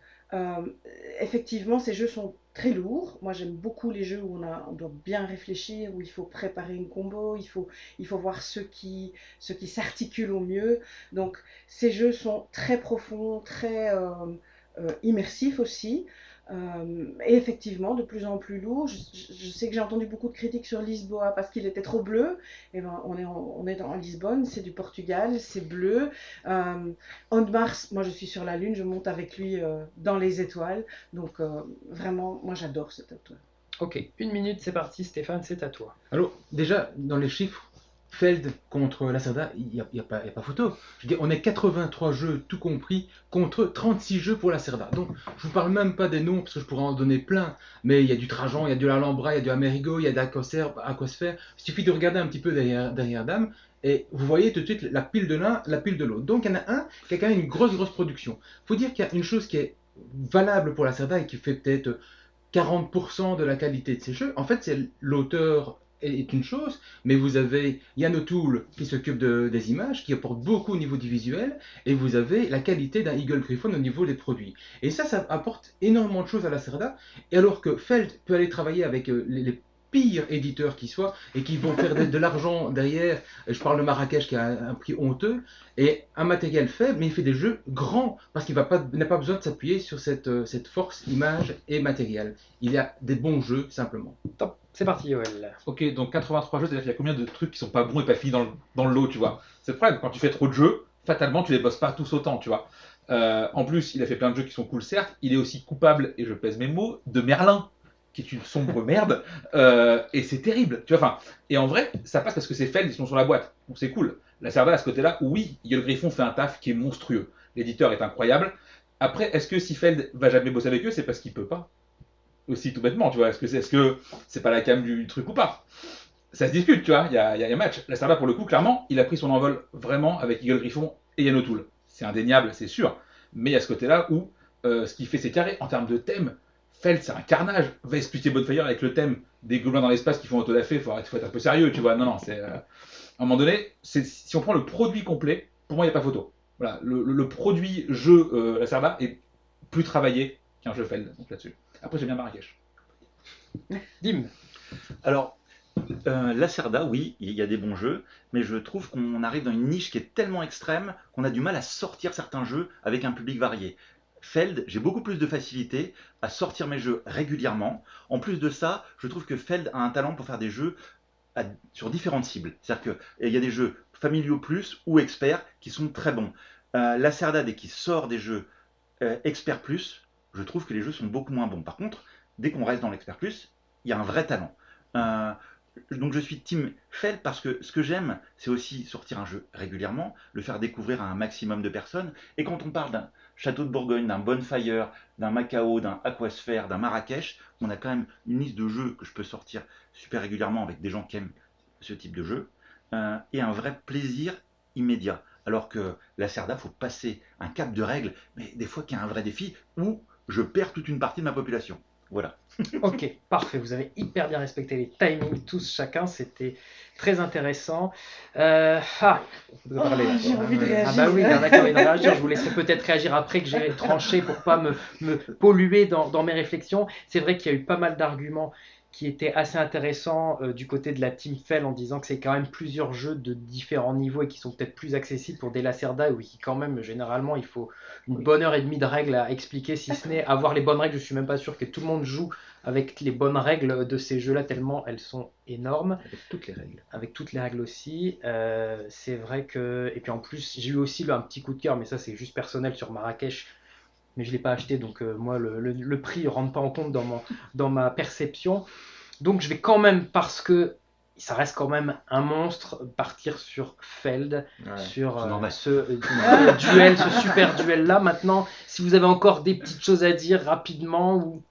effectivement ces jeux sont très lourds. Moi j'aime beaucoup les jeux où on doit bien réfléchir, où il faut préparer une combo, il faut voir ce qui s'articule au mieux. Donc ces jeux sont très profonds, très immersifs aussi. Et effectivement, de plus en plus lourd. Je sais que j'ai entendu beaucoup de critiques sur Lisboa parce qu'il était trop bleu. Et ben, on est dans Lisbonne, c'est du Portugal, c'est bleu. On Mars, moi je suis sur la Lune, je monte avec lui dans les étoiles. Donc vraiment, moi j'adore cet auteur. Ok, 1 minute, c'est parti. Stéphane, c'est à toi. Alors, déjà, dans les chiffres, Feld contre Lacerda, il n'y a pas photo. Je veux dire, on est 83 jeux, tout compris, contre 36 jeux pour Lacerda. Donc, je ne vous parle même pas des noms, parce que je pourrais en donner plein. Mais il y a du Trajan, il y a de l'Alhambra, il y a du Amerigo, il y a d'Aquasphère. Il suffit de regarder un petit peu derrière Dame, et vous voyez tout de suite la pile de l'un, la pile de l'autre. Donc, il y en a un qui a quand même une grosse production. Il faut dire qu'il y a une chose qui est valable pour Lacerda et qui fait peut-être 40% de la qualité de ses jeux. En fait, c'est l'auteur est une chose, mais vous avez Yann O'Toole qui s'occupe des images, qui apporte beaucoup au niveau du visuel, et vous avez la qualité d'un Eagle Gryphon au niveau des produits. Et ça apporte énormément de choses à Lacerda, et alors que Feld peut aller travailler avec les pires éditeurs qui soient, et qui vont faire de l'argent derrière, je parle de Marrakech qui a un prix honteux, et un matériel faible, mais il fait des jeux grands, parce qu'il n'a pas besoin de s'appuyer sur cette force image et matériel. Il y a des bons jeux, simplement. Top, c'est parti, Yoel. Ok, donc 83 jeux, c'est-à-dire qu'il y a combien de trucs qui sont pas bons et pas finis dans le lot, tu vois. C'est le problème, quand tu fais trop de jeux, fatalement, tu les bosses pas tous autant, tu vois. En plus, il a fait plein de jeux qui sont cool, certes. Il est aussi coupable, et je pèse mes mots, de Merlin, qui est une sombre merde, et c'est terrible, tu vois. Enfin, et en vrai, ça passe parce que c'est Feld, ils sont sur la boîte, donc c'est cool. La Lacerda, à ce côté-là, oui, Eagle Gryphon fait un taf qui est monstrueux. L'éditeur est incroyable. Après, est-ce que si Feld va jamais bosser avec eux, c'est parce qu'il peut pas? Aussi tout bêtement, tu vois. Est-ce que c'est pas la cam du truc ou pas? Ça se discute, tu vois. Il y a match. La Lacerda, pour le coup, clairement, il a pris son envol vraiment avec Eagle Gryphon et Yann O'Toole. C'est indéniable, c'est sûr. Mais il y a ce côté-là où ce qui fait c'est carré en termes de thème. Feld, c'est un carnage. Va expliquer Bonfire avec le thème des gobelins dans l'espace qui font autodafé. Faut être un peu sérieux, tu vois. Non, c'est. À un moment donné, si on prend le produit complet, pour moi, il n'y a pas photo. Voilà, le produit jeu Lacerda est plus travaillé qu'un jeu Feld, donc là-dessus. Après, j'aime bien Marrakech. Dim. Alors, Lacerda, oui, il y a des bons jeux, mais je trouve qu'on arrive dans une niche qui est tellement extrême qu'on a du mal à sortir certains jeux avec un public varié. Feld, j'ai beaucoup plus de facilité à sortir mes jeux régulièrement. En plus de ça, je trouve que Feld a un talent pour faire des jeux sur différentes cibles. C'est-à-dire qu'il y a des jeux familiaux plus ou experts qui sont très bons. Lacerda, dès qu'il sort des jeux expert plus, je trouve que les jeux sont beaucoup moins bons. Par contre, dès qu'on reste dans l'expert plus, il y a un vrai talent. Donc je suis team Feld parce que ce que j'aime, c'est aussi sortir un jeu régulièrement, le faire découvrir à un maximum de personnes. Et quand on parle d'un Château de Bourgogne, d'un Bonfire, d'un Macao, d'un Aquasphere, d'un Marrakech, on a quand même une liste de jeux que je peux sortir super régulièrement avec des gens qui aiment ce type de jeu, et un vrai plaisir immédiat. Alors que Lacerda, il faut passer un cap de règles, mais des fois qu'il y a un vrai défi où je perds toute une partie de ma population. Voilà. Ok, parfait. Vous avez hyper bien respecté les timings, tous chacun. C'était très intéressant. On peut parler, là. J'ai envie de réagir. Ah bah oui, il y en a qui ont envie de réagir. Je vous laisserai peut-être réagir après que j'ai tranché pour pas me polluer dans mes réflexions. C'est vrai qu'il y a eu pas mal d'arguments qui étaient assez intéressants du côté de la Team Fell en disant que c'est quand même plusieurs jeux de différents niveaux et qui sont peut-être plus accessibles pour des Lacerda où quand même généralement il faut une bonne heure et demie de règles à expliquer, si ce n'est avoir les bonnes règles. Je suis même pas sûr que tout le monde joue avec les bonnes règles de ces jeux-là tellement elles sont énormes. Avec toutes les règles. Avec toutes les règles aussi. C'est vrai que... Et puis en plus, j'ai eu aussi un petit coup de cœur, mais ça c'est juste personnel sur Marrakech. Mais je ne l'ai pas acheté, donc moi le prix ne rentre pas en compte dans ma perception. Donc je vais quand même, parce que ça reste quand même un monstre, partir sur Feld, sur ce duel, ce super duel-là. Maintenant, si vous avez encore des petites choses à dire rapidement, ou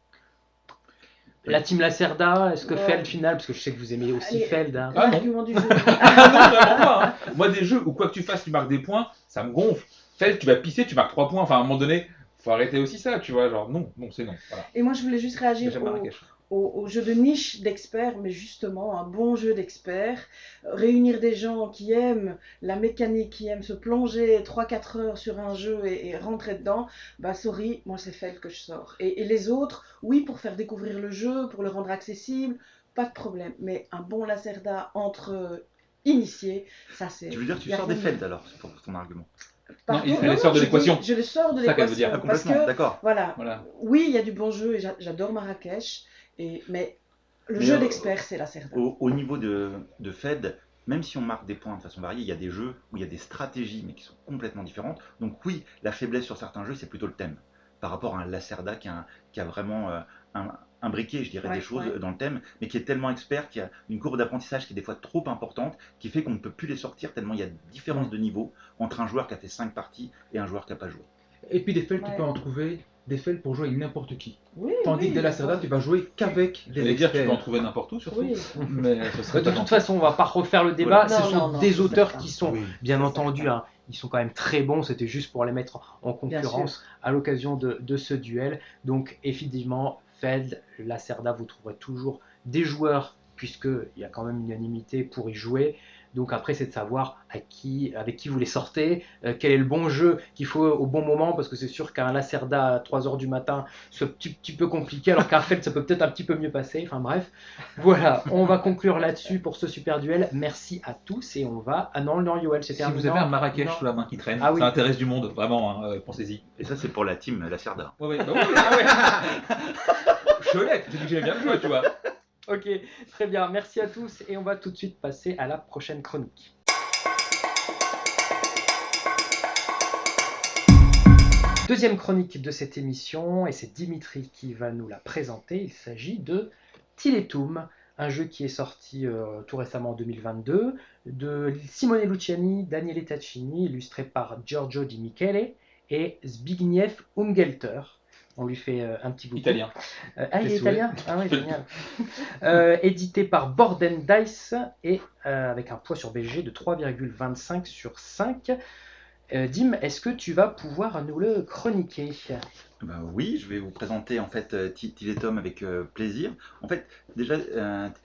la team Lacerda, est-ce que Feld final, parce que je sais que vous aimez aussi Feld. Hein. L'argument du jeu. Non, vraiment pas, hein. Moi, des jeux où quoi que tu fasses, tu marques des points, ça me gonfle. Feld, tu vas pisser, tu marques 3 points. Enfin, à un moment donné, faut arrêter aussi ça, tu vois. Genre, non, c'est non. Voilà. Et moi, je voulais juste réagir J'aime Marrakech. au jeu de niche d'experts, mais justement, un bon jeu d'experts. Réunir des gens qui aiment la mécanique, qui aiment se plonger 3-4 heures sur un jeu et rentrer dedans, bah sorry, moi c'est Feld que je sors. Et les autres, oui, pour faire découvrir le jeu, pour le rendre accessible, pas de problème. Mais un bon Lacerda entre initiés, ça c'est... Tu veux dire, tu sors des Feld alors, c'est pour ton argument. Non, elle les sort de l'équation. Je les sors de C'est ça qu'elle veut dire. l'équation. Ah, Parce complètement, que, d'accord. voilà, Voilà. oui, il y a du bon jeu et j'adore Marrakech, mais le Mais jeu d'expert, c'est Lacerda. Au niveau de Fed, même si on marque des points de façon variée, il y a des jeux où il y a des stratégies mais qui sont complètement différentes. Donc oui, la faiblesse sur certains jeux, c'est plutôt le thème. Par rapport à un Lacerda qui a vraiment imbriqué, je dirais, des choses dans le thème, mais qui est tellement expert, qui a une courbe d'apprentissage qui est des fois trop importante, qui fait qu'on ne peut plus les sortir tellement il y a différence de niveau entre un joueur qui a fait 5 parties et un joueur qui n'a pas joué. Et puis des Feld, tu peux en trouver des Feld pour jouer avec n'importe qui. Oui, Tandis que de Lacerda, tu vas jouer qu'avec des J'allais dire, tu experts. peux en trouver n'importe où, surtout. Oui. Mais ce serait De pas toute façon, on va pas refaire le débat. Voilà. Ce Non, sont non, des c'est auteurs ça. qui sont, Oui, bien c'est entendu, certain. hein, ils sont quand même très bons. C'était juste pour les mettre en concurrence à l'occasion de ce duel. Donc, effectivement, Feld, Lacerda, vous trouverez toujours des joueurs puisqu'il y a quand même une unanimité pour y jouer. Donc après, c'est de savoir avec qui vous les sortez, quel est le bon jeu qu'il faut au bon moment, parce que c'est sûr qu'un Lacerda à 3h du matin, c'est un petit peu compliqué, alors qu'un Feld, ça peut peut-être un petit peu mieux passer. Enfin bref, voilà, on va conclure là-dessus pour ce super duel. Merci à tous et on va... Ah non, Yoel, c'était Si vous avez un Marrakech sous la main qui traîne, Ah oui. ça intéresse du monde, vraiment, pensez-y. Et ça, c'est pour la team Lacerda. Ouais, bah oui, ah ouais. Cholet, tu dis que j'aime bien le jeu, tu vois. Ok, très bien, merci à tous et on va tout de suite passer à la prochaine chronique. Deuxième chronique de cette émission, et c'est Dimitri qui va nous la présenter. Il s'agit de Tiletum, un jeu qui est sorti tout récemment en 2022, de Simone Luciani, Daniele Taccini, illustré par Giorgio Di Michele et Zbigniew Ungelter. On lui fait un petit bout. Italien. Il est italien. Ah oui, génial. Édité par Board & Dice et avec un poids sur BG de 3,25 sur 5. Dim, est-ce que tu vas pouvoir nous le chroniquer ? Ben oui, je vais vous présenter en fait Tiletum avec plaisir. En fait, déjà,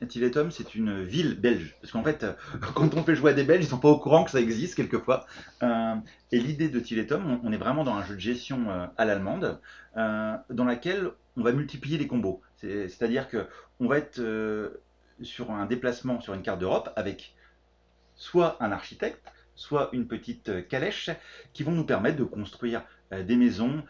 Tiletum, c'est une ville belge. Parce qu'en fait, quand on fait jouer à des Belges, ils sont pas au courant que ça existe quelquefois. Et l'idée de Tiletum, on est vraiment dans un jeu de gestion à l'allemande, dans laquelle on va multiplier les combos. C'est-à-dire qu'on va être sur un déplacement sur une carte d'Europe avec soit un architecte, soit une petite calèche qui vont nous permettre de construire des maisons.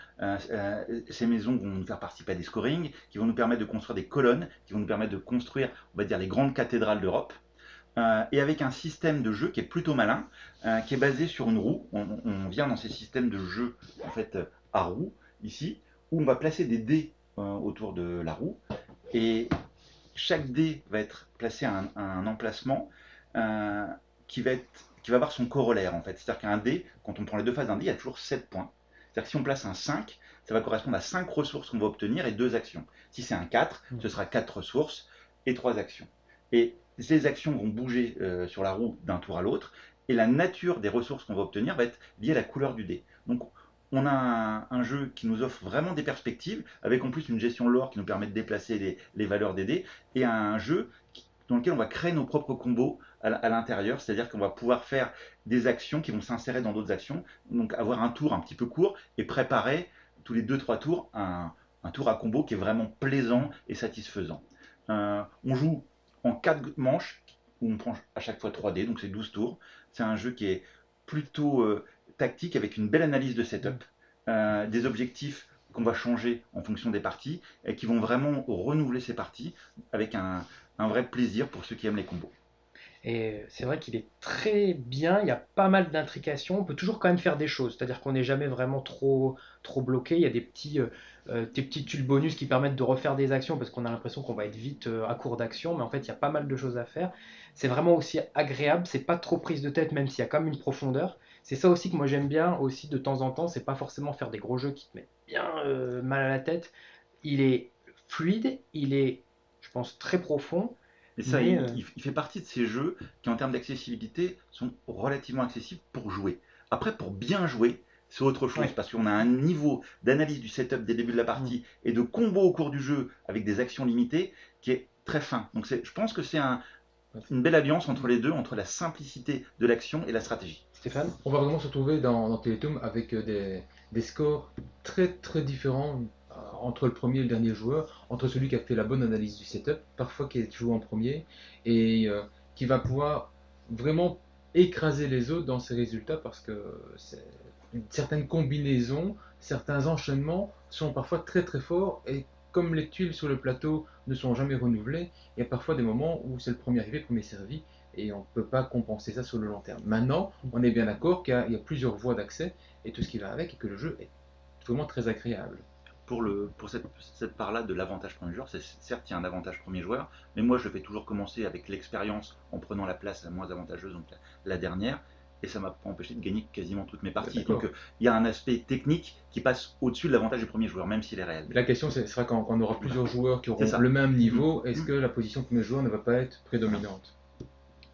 Ces maisons vont nous faire participer à des scorings, qui vont nous permettre de construire des colonnes, qui vont nous permettre de construire, on va dire, les grandes cathédrales d'Europe. Et avec un système de jeu qui est plutôt malin, qui est basé sur une roue. On vient dans ces systèmes de jeu en fait à roue, ici, où on va placer des dés autour de la roue. Et chaque dé va être placé à un emplacement qui va avoir son corollaire en fait. C'est-à-dire qu'un dé, quand on prend les deux faces d'un dé, il y a toujours 7 points. C'est-à-dire que si on place un 5, ça va correspondre à 5 ressources qu'on va obtenir et 2 actions. Si c'est un 4, ce sera 4 ressources et 3 actions. Et ces actions vont bouger sur la roue d'un tour à l'autre, et la nature des ressources qu'on va obtenir va être liée à la couleur du dé. Donc on a un jeu qui nous offre vraiment des perspectives, avec en plus une gestion lore qui nous permet de déplacer les valeurs des dés, et un jeu dans lequel on va créer nos propres combos à l'intérieur, c'est-à-dire qu'on va pouvoir faire des actions qui vont s'insérer dans d'autres actions, donc avoir un tour un petit peu court et préparer tous les 2-3 tours un tour à combo qui est vraiment plaisant et satisfaisant. On joue en 4 manches, où on prend à chaque fois 3 dés, donc c'est 12 tours. C'est un jeu qui est plutôt tactique, avec une belle analyse de setup, des objectifs qu'on va changer en fonction des parties, et qui vont vraiment renouveler ces parties avec un vrai plaisir pour ceux qui aiment les combos. Et c'est vrai qu'il est très bien, il y a pas mal d'intrications, on peut toujours quand même faire des choses, c'est-à-dire qu'on n'est jamais vraiment trop bloqué, il y a des petits tuiles bonus qui permettent de refaire des actions parce qu'on a l'impression qu'on va être vite à court d'action, mais en fait il y a pas mal de choses à faire. C'est vraiment aussi agréable, c'est pas trop prise de tête même s'il y a quand même une profondeur. C'est ça aussi que moi j'aime bien aussi de temps en temps, c'est pas forcément faire des gros jeux qui te mettent bien mal à la tête. Il est fluide, il est, je pense, très profond. Et ça, il fait partie de ces jeux qui, en termes d'accessibilité, sont relativement accessibles pour jouer. Après, pour bien jouer, c'est autre chose, parce qu'on a un niveau d'analyse du setup dès le début de la partie et de combo au cours du jeu avec des actions limitées qui est très fin. Donc je pense que c'est une belle alliance entre les deux, entre la simplicité de l'action et la stratégie. Stéphane ? On va vraiment se retrouver dans Tiletum avec des scores très très différents entre le premier et le dernier joueur, entre celui qui a fait la bonne analyse du setup, parfois qui est joué en premier, et qui va pouvoir vraiment écraser les autres dans ses résultats, parce que certaines combinaisons, certains enchaînements sont parfois très très forts, et comme les tuiles sur le plateau ne sont jamais renouvelées, il y a parfois des moments où c'est le premier arrivé, le premier servi, et on ne peut pas compenser ça sur le long terme. Maintenant, on est bien d'accord qu'il y a plusieurs voies d'accès, et tout ce qui va avec, et que le jeu est vraiment très agréable. Pour cette part-là de l'avantage premier joueur, certes il y a un avantage premier joueur, mais moi je fais toujours commencer avec l'expérience en prenant la place la moins avantageuse, donc la dernière, et ça m'a pas empêché de gagner quasiment toutes mes parties. Donc il y a un aspect technique qui passe au-dessus de l'avantage du premier joueur, même s'il est réel. La question sera quand on aura plusieurs joueurs qui auront le même niveau, est-ce que la position de premier joueur ne va pas être prédominante ?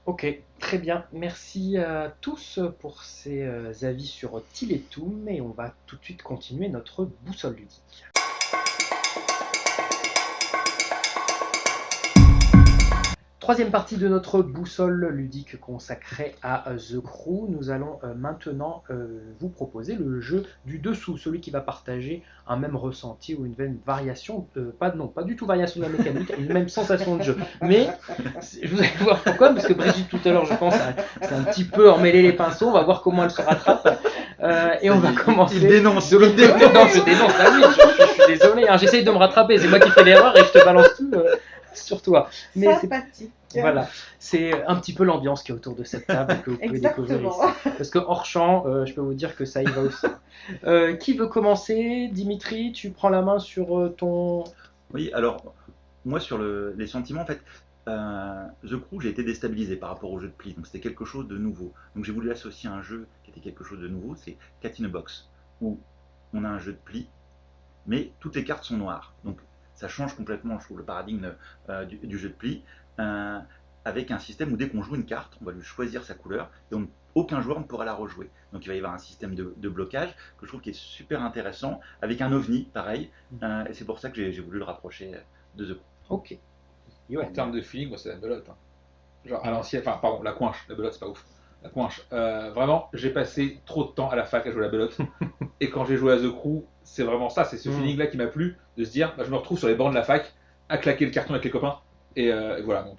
Ok, très bien. Merci à tous pour ces avis sur Tiletum et on va tout de suite continuer notre boussole ludique. Troisième partie de notre boussole ludique consacrée à The Crew. Nous allons maintenant vous proposer le jeu du dessous, celui qui va partager un même ressenti ou une même variation, pas du tout variation de la mécanique, une même sensation de jeu. Mais je vous allez voir pourquoi, parce que Brigitte tout à l'heure, je pense, c'est un petit peu emmêlé les pinceaux. On va voir comment elle se rattrape. Et on va commencer. Il dénonce. Non, je dénonce. Ah oui, je suis désolé. Hein, j'essaye de me rattraper. C'est moi qui fais l'erreur et je te balance tout. Sur toi. Mais Sympathique. voilà, c'est un petit peu l'ambiance qui est autour de cette table que vous pouvez découvrir Exactement. ici. Parce que hors champ, je peux vous dire que ça y va aussi. Qui veut commencer? Dimitri, tu prends la main sur ton... Oui, alors, moi, sur les sentiments, en fait, The Crew, j'ai été déstabilisé par rapport au jeu de pli, donc c'était quelque chose de nouveau. Donc j'ai voulu associer un jeu qui était quelque chose de nouveau, c'est Cat in a Box, où on a un jeu de pli, mais toutes les cartes sont noires. Donc ça change complètement, je trouve, le paradigme du jeu de pli, avec un système où dès qu'on joue une carte, on va lui choisir sa couleur, et aucun joueur ne pourra la rejouer. Donc il va y avoir un système de blocage que je trouve qui est super intéressant, avec un ovni, pareil, et c'est pour ça que j'ai voulu le rapprocher de The Crew. Ok. En termes de feeling, moi c'est la belote. Hein. Genre à l'ancienne, enfin pardon, la coinche, la belote c'est pas ouf. La coinche. Vraiment, j'ai passé trop de temps à la fac à jouer à la belote. Et quand j'ai joué à The Crew, c'est vraiment ça, c'est ce feeling là qui m'a plu, de se dire, bah, je me retrouve sur les bancs de la fac, à claquer le carton avec les copains. Et voilà, donc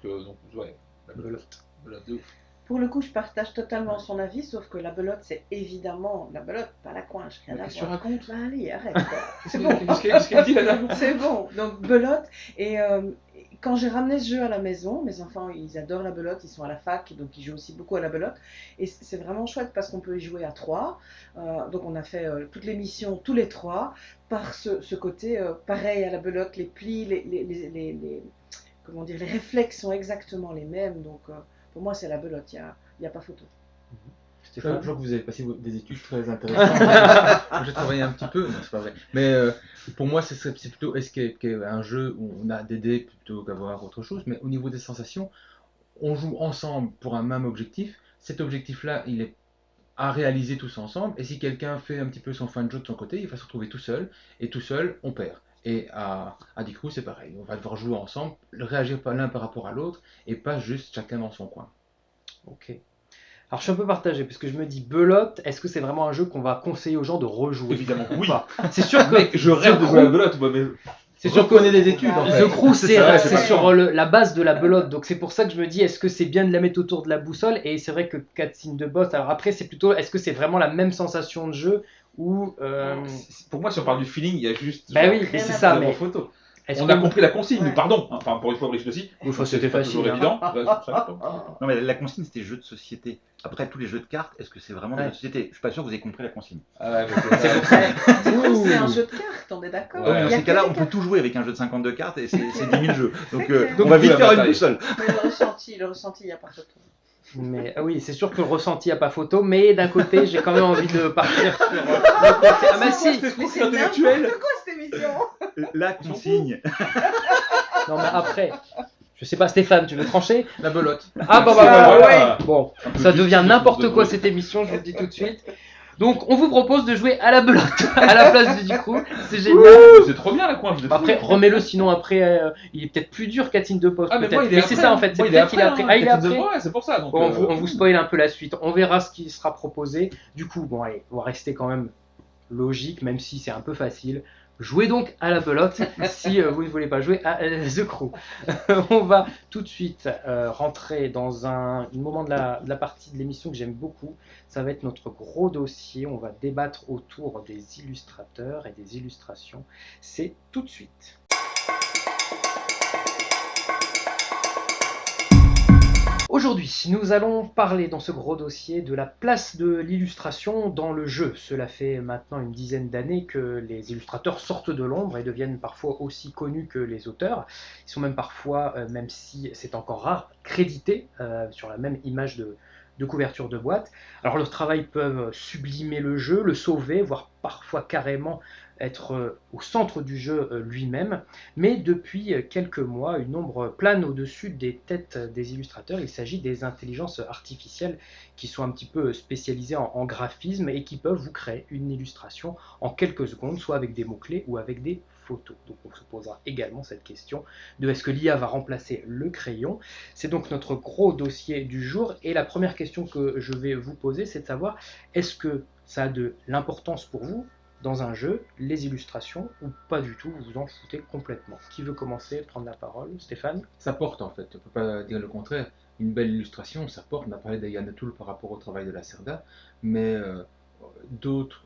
ouais, la belote de ouf. Pour le coup, je partage totalement son avis, sauf que la belote, c'est évidemment la belote, pas la coinche. Rien à Qu'est-ce que tu voir. racontes? Bah allez, arrête. Quoi. C'est bon. Qu'est-ce qu'elle dit la dame? C'est bon. Donc belote. Et quand j'ai ramené ce jeu à la maison, mes enfants, ils adorent la belote, ils sont à la fac, donc ils jouent aussi beaucoup à la belote. Et c'est vraiment chouette parce qu'on peut y jouer à 3. Donc on a fait toutes les missions, tous les 3, par ce côté pareil à la belote, les plis, comment dire, les réflexes sont exactement les mêmes. Donc pour moi, c'est la belote, il n'y a pas photo. Je vois que vous avez passé des études très intéressantes. J'ai travaillé un petit peu, non, c'est pas vrai. Mais pour moi, c'est plutôt escape, qui est un jeu où on a des dés plutôt qu'avoir autre chose. Mais au niveau des sensations, on joue ensemble pour un même objectif. Cet objectif-là, il est à réaliser tous ensemble. Et si quelqu'un fait un petit peu son fin de jeu de son côté, il va se retrouver tout seul. Et tout seul, on perd. Et à The Crew, c'est pareil. On va devoir jouer ensemble, réagir l'un par rapport à l'autre, et pas juste chacun dans son coin. Ok. Alors je suis un peu partagé parce que je me dis belote, est-ce que c'est vraiment un jeu qu'on va conseiller aux gens de rejouer? Évidemment que oui. C'est sûr que Mec, je rêve de jouer à la belote, moi, mais C'est sûr qu'on est des études en fait. The Crew, c'est vrai, c'est c'est sur la base de la belote, donc c'est pour ça que je me dis est-ce que c'est bien de la mettre autour de la boussole? Et c'est vrai que Cat in the Box, alors après c'est plutôt est-ce que c'est vraiment la même sensation de jeu ou pour moi, si on parle du feeling, il y a juste. bah genre, oui, mais c'est rien à ça, zéro mais photo. est-ce On que a compris la consigne, Ouais. pardon. Enfin, pour une fois, Brigitte aussi. Oui, enfin, c'était pas facile, toujours hein. évident. Ouais, c'est ça. Non, mais la consigne, c'était jeu de société. Après, tous les jeux de cartes, est-ce que c'est vraiment des Ouais. jeux de société? Je suis pas sûr que vous ayez compris la consigne. Ah ouais, mais C'est c'est pour ça. C'est un jeu de cartes, on est d'accord. Ouais, Dans Il y a ces cas-là, que on des peut tout jouer avec un jeu de 52 cartes et c'est 10 000 jeux. Donc, clair. on va vite la faire une bataille. boussole. Mais le ressenti, il n'y a pas photo. Mais ah oui, c'est sûr que le ressenti a pas photo, mais d'un côté j'ai quand même envie de partir sur le côté. Ah bah si. Mais c'est intellectuel. n'importe quoi cette émission. La consigne. Non mais après, je sais pas Stéphane, tu veux trancher? La belote. Ah bah voilà. Bon, Un peu ça plus devient de n'importe de quoi bruit. cette émission, je vous le dis tout de suite. Donc on vous propose de jouer à la belote à la place du coup, c'est génial. Mais c'est trop bien la coin, je l'ai Après trouvé. remets-le sinon après il est peut-être plus dur Cat in the Box Ah, mais peut-être. moi, il est Mais c'est après, ça en fait, c'est moi, il est peut-être qu'il est après, après. Ah il est Cat in the après. Box, ouais, c'est pour ça. Donc, Bon, on vous spoil un peu la suite. On verra ce qui sera proposé. Du coup, bon, allez, on va rester quand même logique, même si c'est un peu facile. Jouez donc à la belote si vous ne voulez pas jouer à The Crew. On va tout de suite rentrer dans un moment de la partie de l'émission que j'aime beaucoup. Ça va être notre gros dossier. On va débattre autour des illustrateurs et des illustrations. C'est tout de suite. Aujourd'hui, nous allons parler dans ce gros dossier de la place de l'illustration dans le jeu. Cela fait maintenant une dizaine d'années que les illustrateurs sortent de l'ombre et deviennent parfois aussi connus que les auteurs. Ils sont même parfois, même si c'est encore rare, crédités sur la même image de couverture de boîte. Alors leur travail peut sublimer le jeu, le sauver, voire parfois carrément être au centre du jeu lui-même. Mais depuis quelques mois, une ombre plane au-dessus des têtes des illustrateurs. Il s'agit des intelligences artificielles qui sont un petit peu spécialisées en graphisme et qui peuvent vous créer une illustration en quelques secondes, soit avec des mots-clés ou avec des photo. Donc on se posera également cette question de est-ce que l'IA va remplacer le crayon. C'est donc notre gros dossier du jour. Et la première question que je vais vous poser, c'est de savoir est-ce que ça a de l'importance pour vous dans un jeu, les illustrations, ou pas du tout, vous vous en foutez complètement. Qui veut commencer, prendre la parole? Stéphane? Ça porte en fait, on peut pas dire le contraire. Une belle illustration, ça porte. On a parlé d'Yann O'Toole par rapport au travail de la Cerda, mais d'autres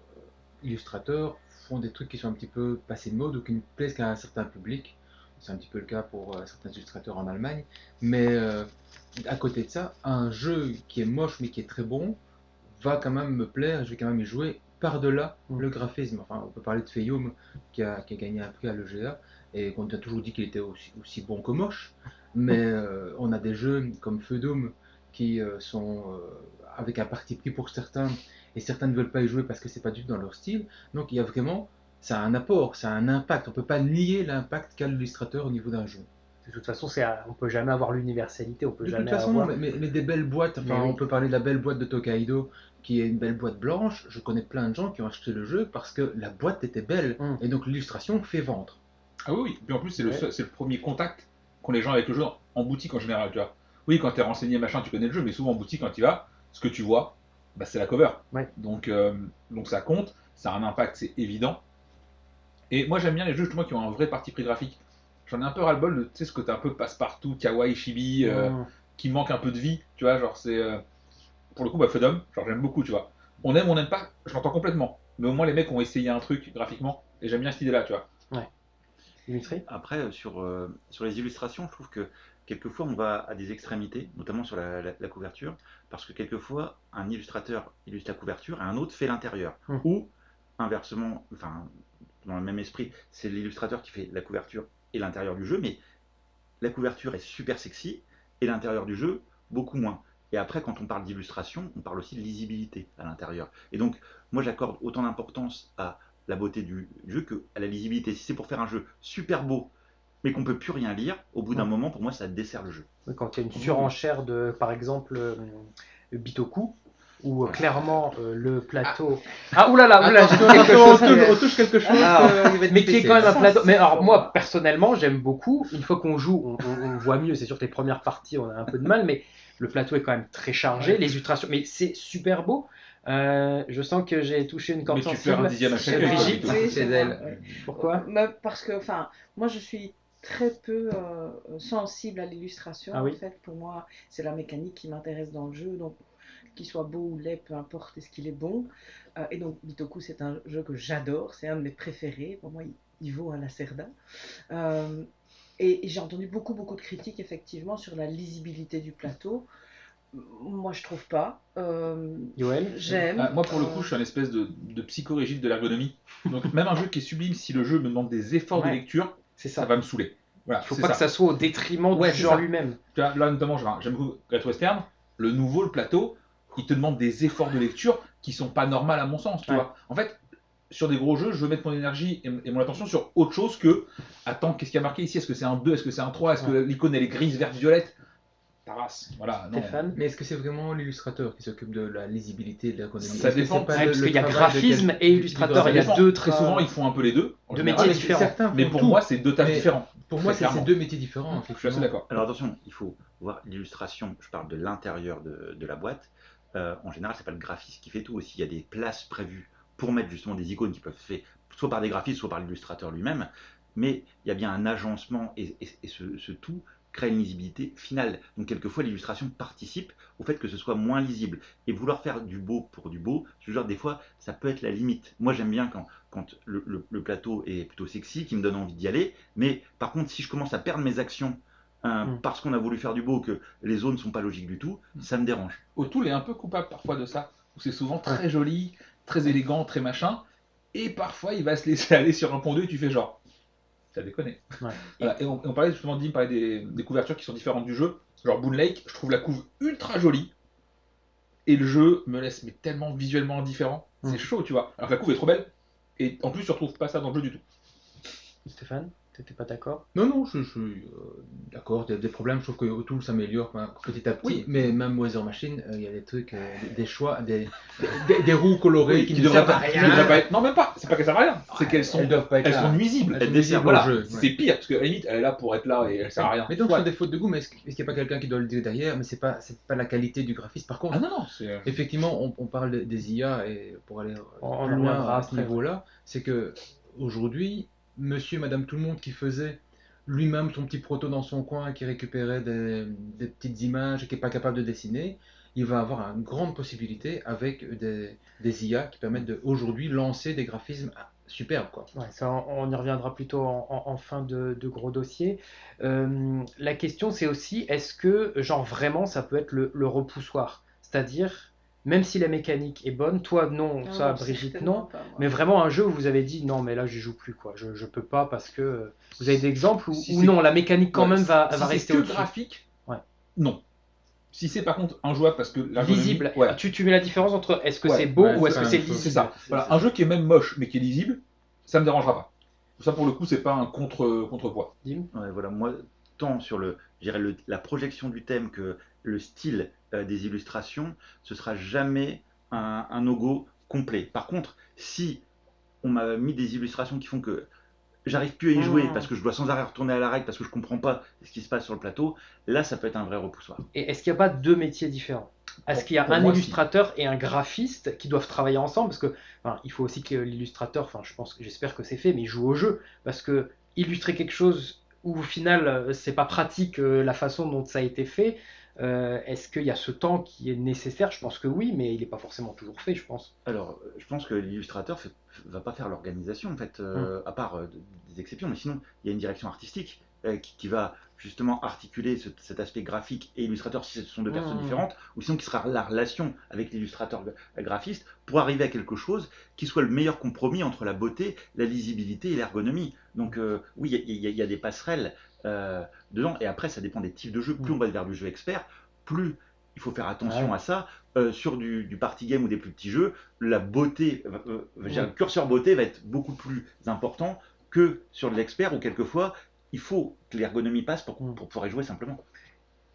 illustrateurs font des trucs qui sont un petit peu passés de mode ou qui ne plaisent qu'à un certain public. C'est un petit peu le cas pour certains illustrateurs en Allemagne. Mais à côté de ça, un jeu qui est moche mais qui est très bon va quand même me plaire, je vais quand même y jouer par-delà le graphisme. Enfin, on peut parler de Feyum qui a gagné un prix à l'EGA et qu'on a toujours dit qu'il était aussi bon que moche. Mais on a des jeux comme Feudum qui sont avec un parti pris pour certains et certains ne veulent pas y jouer parce que c'est pas du tout dans leur style. Donc il y a vraiment, ça a un apport, ça a un impact. On peut pas nier l'impact qu'a l'illustrateur au niveau d'un jeu. De toute façon, on peut jamais avoir l'universalité, on peut De jamais toute façon, avoir... non, mais des belles boîtes, enfin, oui. on peut parler de la belle boîte de Tokaido, qui est une belle boîte blanche. Je connais plein de gens qui ont acheté le jeu parce que la boîte était belle, et donc l'illustration fait vendre. Ah oui, oui. Puis en plus, c'est le premier contact qu'ont les gens avec le jeu en boutique en général, tu vois. Oui, quand t'es renseigné, machin, tu connais le jeu, mais souvent en boutique, quand tu y vas, ce que tu vois, bah, c'est la cover. Ouais. Donc ça compte, ça a un impact, c'est évident. Et moi, j'aime bien les jeux justement qui ont un vrai parti pris graphique. J'en ai un peu ras-le-bol de, tu sais, ce côté un peu passe-partout, kawaii, chibi, qui manque un peu de vie, tu vois, genre c'est... pour le coup, bah, Fedom, genre j'aime beaucoup, tu vois. On aime, on n'aime pas, je l'entends complètement. Mais au moins les mecs ont essayé un truc graphiquement, et j'aime bien cette idée-là, tu vois. Dimitri? Après, sur les illustrations, je trouve que quelquefois on va à des extrémités, notamment sur la couverture, parce que quelquefois un illustrateur illustre la couverture et un autre fait l'intérieur. Ou inversement, enfin, dans le même esprit, c'est l'illustrateur qui fait la couverture et l'intérieur du jeu, mais la couverture est super sexy et l'intérieur du jeu beaucoup moins. Et après, quand on parle d'illustration, on parle aussi de lisibilité à l'intérieur. Et donc, moi, j'accorde autant d'importance à la beauté du jeu qu'à la lisibilité. Si c'est pour faire un jeu super beau, mais qu'on peut plus rien lire, au bout d'un moment, pour moi, ça dessert le jeu. Quand il y a une surenchère de, par exemple, Bitoku, où clairement le plateau... Ah, oulala, j'ai dit quelque chose. On touche quelque chose, mais qui est quand même un plateau. Mais alors, moi, personnellement, j'aime beaucoup. Une fois qu'on joue, on voit mieux. C'est sûr que les premières parties, on a un peu de mal, mais le plateau est quand même très chargé. Les illustrations, mais c'est super beau. Je sens que j'ai touché une corde Mais tu sensible. perds un dixième à chaque Chez fois, Brigitte. Bitoku. Oui, c'est elle. Pourquoi? Parce que, enfin, moi je suis très peu sensible à l'illustration. Ah oui. En fait, pour moi, c'est la mécanique qui m'intéresse dans le jeu. Donc, qu'il soit beau ou laid, peu importe, est-ce qu'il est bon. Et donc, Bitoku, c'est un jeu que j'adore. C'est un de mes préférés. Pour moi, il vaut un Lacerda. Et j'ai entendu beaucoup de critiques, effectivement, sur la lisibilité du plateau. Moi, je trouve pas. Yoel? J'aime. Moi, pour le coup, je suis un espèce de psychorigide de l'ergonomie. Donc, même un jeu qui est sublime, si le jeu me demande des efforts de lecture, C'est ça ça. va me saouler. Voilà, Il faut c'est pas que ça soit au détriment Ouais, du c'est genre ça. lui-même. Tu vois, là, notamment, j'aime beaucoup Great Western. Le nouveau, le plateau, il te demande des efforts de lecture qui sont pas normaux à mon sens, tu Ouais. vois. En fait, sur des gros jeux, je veux mettre mon énergie et mon attention sur autre chose que attends, qu'est-ce qu'il y a marqué ici? Est-ce que c'est un 2? Est-ce que c'est un 3? Est-ce que l'icône elle est grise, verte, violette? Ta race, voilà. Non. Stéphane? Mais est-ce que c'est vraiment l'illustrateur qui s'occupe de la lisibilité de l'ergonomie? Ça Est-ce que dépend. c'est pas Ouais, le- parce le qu'il y a travail de graphisme quel- et illustrateur, Ça il y a dépend. deux Très souvent, ils font un peu les deux. en deux général. métiers différents. Certains Mais font pour tout. moi, c'est deux tâches Mais différentes. Pour moi, Très c'est clairement. deux métiers différents. Je suis assez d'accord. Alors attention, il faut voir l'illustration, je parle de l'intérieur de la boîte. En général, c'est pas le graphiste qui fait tout aussi. Il y a des places prévues pour mettre justement des icônes qui peuvent être faites soit par des graphistes, soit par l'illustrateur lui-même. Mais il y a bien un agencement et ce tout crée une lisibilité finale. Donc quelquefois, l'illustration participe au fait que ce soit moins lisible. Et vouloir faire du beau pour du beau, je veux dire, des fois, ça peut être la limite. Moi, j'aime bien quand le plateau est plutôt sexy, qui me donne envie d'y aller. Mais par contre, si je commence à perdre mes actions parce qu'on a voulu faire du beau, que les zones ne sont pas logiques du tout, ça me dérange. O'Toole est un peu coupable parfois de ça. Où c'est souvent très joli, très élégant, très machin. Et parfois, il va se laisser aller sur un pont 2 et tu fais genre. Ça déconne. Ouais. Voilà. Et on parlait justement, Dim parlait des couvertures qui sont différentes du jeu. Genre Boon Lake, je trouve la couve ultra jolie. Et le jeu me laisse mais tellement visuellement indifférent. C'est chaud, tu vois. Alors que la couve est trop belle. Et en plus, tu retrouves pas ça dans le jeu du tout. Stéphane? T'étais pas d'accord? Non, je suis d'accord, des problèmes, je trouve que tout s'améliore petit à petit, Oui. mais même Weather Machine, il y a des trucs, des choix, des roues colorées Oui, qui qui ne devraient servent à pas, qui rien. devraient pas être. Non, même pas. C'est pas qu'elles servent à rien. C'est qu'elles sont, Elles doivent pas être elles là. sont nuisibles. Elles sont desservent, nuisibles Voilà. au jeu. C'est pire parce qu'à la limite, elle est là pour être là et elle sert à rien. Mais donc, ce Soit. sont des fautes de goût, mais est-ce qu'il n'y a pas quelqu'un qui doit le dire derrière? Mais c'est pas la qualité du graphisme. Par contre, Ah non, c'est. effectivement, on parle des IA et pour aller On plus en loin reviendra à ce après, niveau-là, c'est que aujourd'hui, monsieur, madame, tout le monde qui faisait lui-même son petit proto dans son coin, qui récupérait des petites images et qui n'est pas capable de dessiner, il va avoir une grande possibilité avec des IA qui permettent aujourd'hui lancer des graphismes superbes, quoi. Ouais, ça, on y reviendra plutôt en fin de gros dossier. La question, c'est aussi, est-ce que, genre, vraiment, ça peut être le repoussoir? C'est-à-dire, même si la mécanique est bonne, toi, non, Ah ça, non, Brigitte, certainement non, pas, moi. mais vraiment un jeu où vous avez dit, non, mais là, je joue plus, quoi. Je peux pas parce que... Vous avez des exemples où, Si où c'est- non, la mécanique, quand Ouais, même, va si rester c'est que au-dessus. graphique, Ouais. non. Si c'est par contre injouable parce que l'ergonomie. Lisible. Ouais. Tu mets la différence entre est-ce que Ouais, c'est beau ouais, ou est-ce c'est que la c'est même chose. lisible? C'est ça. C'est- Voilà, c'est un ça. jeu qui est même moche mais qui est lisible, ça me dérangera pas. Ça pour le coup, c'est pas un contrepoids. Dim. Ouais, voilà, moi, tant sur je dirais la projection du thème que le style des illustrations, ce sera jamais un no-go complet. Par contre, si on m'a mis des illustrations qui font que j'arrive plus à y jouer parce que je dois sans arrêt retourner à la règle parce que je comprends pas ce qui se passe sur le plateau, là, ça peut être un vrai repoussoir. Et est-ce qu'il n'y a pas deux métiers différents? Est-ce qu'il y a Pour un moi, illustrateur et un graphiste qui doivent travailler ensemble? Parce que enfin, il faut aussi que l'illustrateur, enfin, j'espère que c'est fait, mais il joue au jeu. Parce que illustrer quelque chose où au final c'est pas pratique la façon dont ça a été fait, est-ce qu'il y a ce temps qui est nécessaire? Je pense que oui, mais il n'est pas forcément toujours fait, je pense. Alors, je pense que l'illustrateur va pas faire l'organisation, en fait, à part des exceptions, mais sinon, il y a une direction artistique qui va justement articuler cet aspect graphique et illustrateur si ce sont deux personnes différentes, ou sinon qui sera la relation avec l'illustrateur graphiste pour arriver à quelque chose qui soit le meilleur compromis entre la beauté, la lisibilité et l'ergonomie. Donc, oui, il y a des passerelles dedans, et après, ça dépend des types de jeux. Plus on va vers du jeu expert, plus il faut faire attention Ouais. à ça. Sur du party game ou des plus petits jeux, la beauté, je veux dire, le curseur beauté va être beaucoup plus important que sur de l'expert où quelquefois il faut que l'ergonomie passe pour pouvoir y jouer simplement.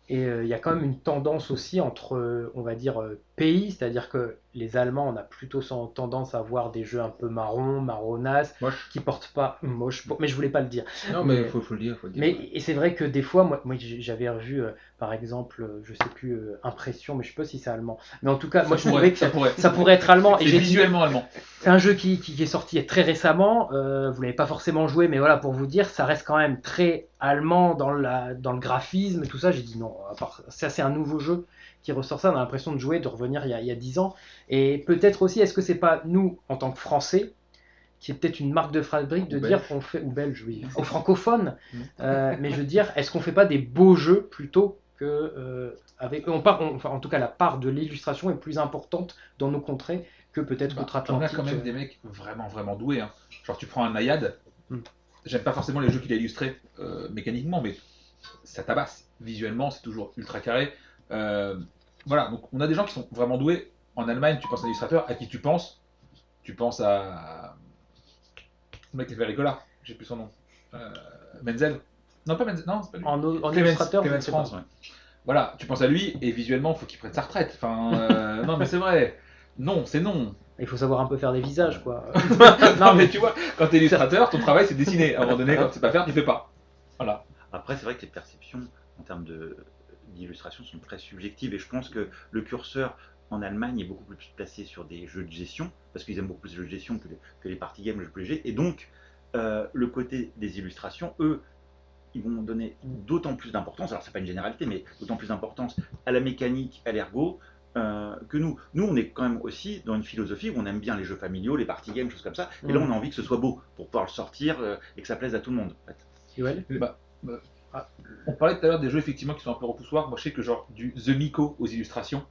Et il y a quand même une tendance aussi entre, on va dire, pays, c'est-à-dire que les Allemands, on a plutôt tendance à avoir des jeux un peu marronnasses, Moche. qui portent pas moche, mais je voulais pas le dire. Non, mais il faut le dire. Mais Ouais. et c'est vrai que des fois, moi j'avais revu, par exemple, je sais plus, Impression, mais je sais pas si c'est allemand. Mais en tout cas, moi je trouvais que ça pourrait être allemand. Et C'est j'ai dit, visuellement allemand. c'est un jeu qui est sorti très récemment. Vous l'avez pas forcément joué, mais voilà, pour vous dire, ça reste quand même très allemand dans le graphisme et tout ça. J'ai dit non, à part, ça c'est un nouveau jeu qui ressort ça. On a l'impression de jouer, de revenir il y a 10 ans. Et peut-être aussi, est-ce que c'est pas nous, en tant que Français, qui est peut-être une marque de fabrique de Ou dire belge. qu'on fait, ou belge, oui, aux francophones, mais je veux dire, est-ce qu'on fait pas des beaux jeux plutôt que avec, enfin, en tout cas la part de l'illustration est plus importante dans nos contrées que peut-être On a outre-Atlantique. quand même des mecs vraiment doués. Hein. Genre tu prends un Nayad, Hmm. j'aime pas forcément les jeux qu'il a illustrés mécaniquement, mais ça tabasse. Visuellement, c'est toujours ultra carré. Voilà, donc on a des gens qui sont vraiment doués. En Allemagne, tu penses à un illustrateur, à qui tu penses? Tu penses à le mec qui fait Ricola, j'ai plus son nom. Menzel. Non, pas Menzel, non, c'est pas lui. En Clemens- illustrateur, je ne Clemens sais pas. France, ouais. Voilà, tu penses à lui, et visuellement, faut qu'il prenne sa retraite. Enfin, non, mais c'est vrai. Non, c'est non. Il faut savoir un peu faire des visages, quoi. Non, mais tu vois, quand t'es illustrateur, ton travail c'est dessiner. À un moment donné, quand tu sais pas faire, tu fais pas. Voilà. Après, c'est vrai que les perceptions en termes d'illustration sont très subjectives et je pense que le curseur en Allemagne est beaucoup plus placé sur des jeux de gestion parce qu'ils aiment beaucoup plus les jeux de gestion que les party games, les jeux plus légers. Et donc, le côté des illustrations, eux, ils vont donner d'autant plus d'importance, alors c'est pas une généralité, mais d'autant plus d'importance à la mécanique, à l'ergo, que nous. Nous, on est quand même aussi dans une philosophie où on aime bien les jeux familiaux, les party games, choses comme ça. Et là, on a envie que ce soit beau pour pouvoir le sortir et que ça plaise à tout le monde. En fait. Joël On parlait tout à l'heure des jeux effectivement qui sont un peu repoussoirs. Moi, je sais que genre du The Miko aux illustrations,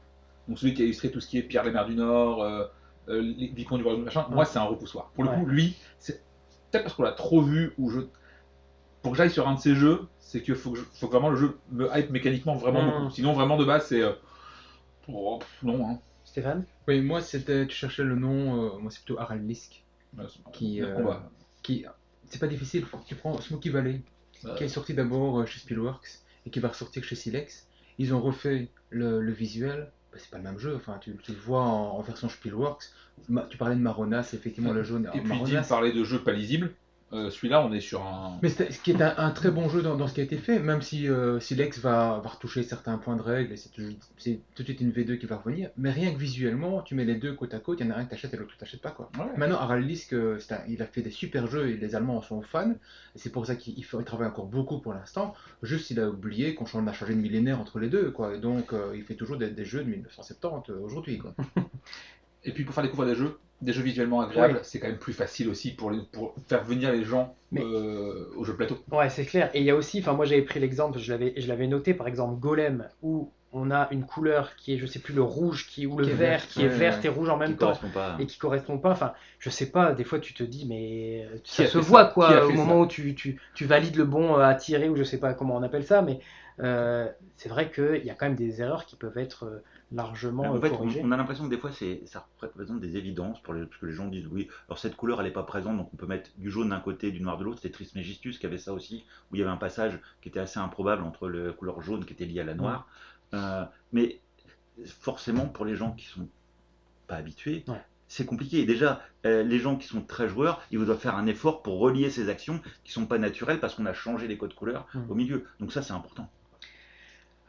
donc celui qui a illustré tout ce qui est Pierre les Mers du Nord, les Vicomtes du Royaume machin, moi c'est un repoussoir. Pour le coup, lui, c'est peut-être parce qu'on l'a trop vu ou pour que j'aille sur un de ces jeux, c'est qu'il faut que vraiment le jeu me hype mécaniquement vraiment beaucoup. Sinon, vraiment de base, c'est non. Hein. Stéphane? Oui, moi, tu cherchais le nom, moi c'est plutôt Harald Lisk, Ouais, qui, le combat. qui c'est pas difficile. Tu prends Smoky Valley, qui est sorti d'abord chez Spielworks et qui va ressortir chez Silex. Ils ont refait le visuel. Bah, c'est pas le même jeu, enfin, tu le vois en version Spielworks. Tu parlais de Marona, c'est effectivement le jaune. Et puis Marona, Dim parlait de jeux pas lisibles. Celui-là, on est sur un. mais ce qui est un très bon jeu dans ce qui a été fait, même si Silex va retoucher certains points de règle, et c'est tout de suite une V2 qui va revenir, mais rien que visuellement, tu mets les deux côte à côte, il y en a un que t'achètes et l'autre que t'achètes pas, quoi. Ouais. Maintenant, Harald Lisk, il a fait des super jeux et les Allemands en sont fans, et c'est pour ça qu'il travaille encore beaucoup pour l'instant, juste il a oublié qu'on a changé de millénaire entre les deux, quoi, et donc il fait toujours des jeux de 1970 aujourd'hui, quoi. Et puis pour faire découvrir des jeux visuellement agréables, Ouais. c'est quand même plus facile aussi pour faire venir les gens Mais- au jeu de plateau. Ouais, c'est clair. Et il y a aussi, enfin moi j'avais pris l'exemple, je l'avais noté par exemple Golem, où on a une couleur qui est, je sais plus, le rouge ou le Qui est vert, verte, qui est ouais, verte ouais. et rouge en Qui même temps, correspond pas. et qui correspond pas. Enfin, je sais pas, des fois tu te dis, mais Qui ça a se fait voit ça Qui a quoi, au fait moment ça où tu valides le bon à tirer, ou je sais pas comment on appelle ça, mais c'est vrai qu'il y a quand même des erreurs qui peuvent être largement En fait, corrigées. on a l'impression que des fois, ça représente des évidences parce que les gens disent oui, alors cette couleur elle n'est pas présente, donc on peut mettre du jaune d'un côté, du noir de l'autre. C'était Trismegistus qui avait ça aussi, où il y avait un passage qui était assez improbable entre la couleur jaune qui était liée à la noire. Mais forcément, pour les gens qui sont pas habitués, Ouais. c'est compliqué. Et déjà, les gens qui sont très joueurs, ils doivent faire un effort pour relier ces actions qui sont pas naturelles parce qu'on a changé les codes couleurs au milieu. Donc ça, c'est important.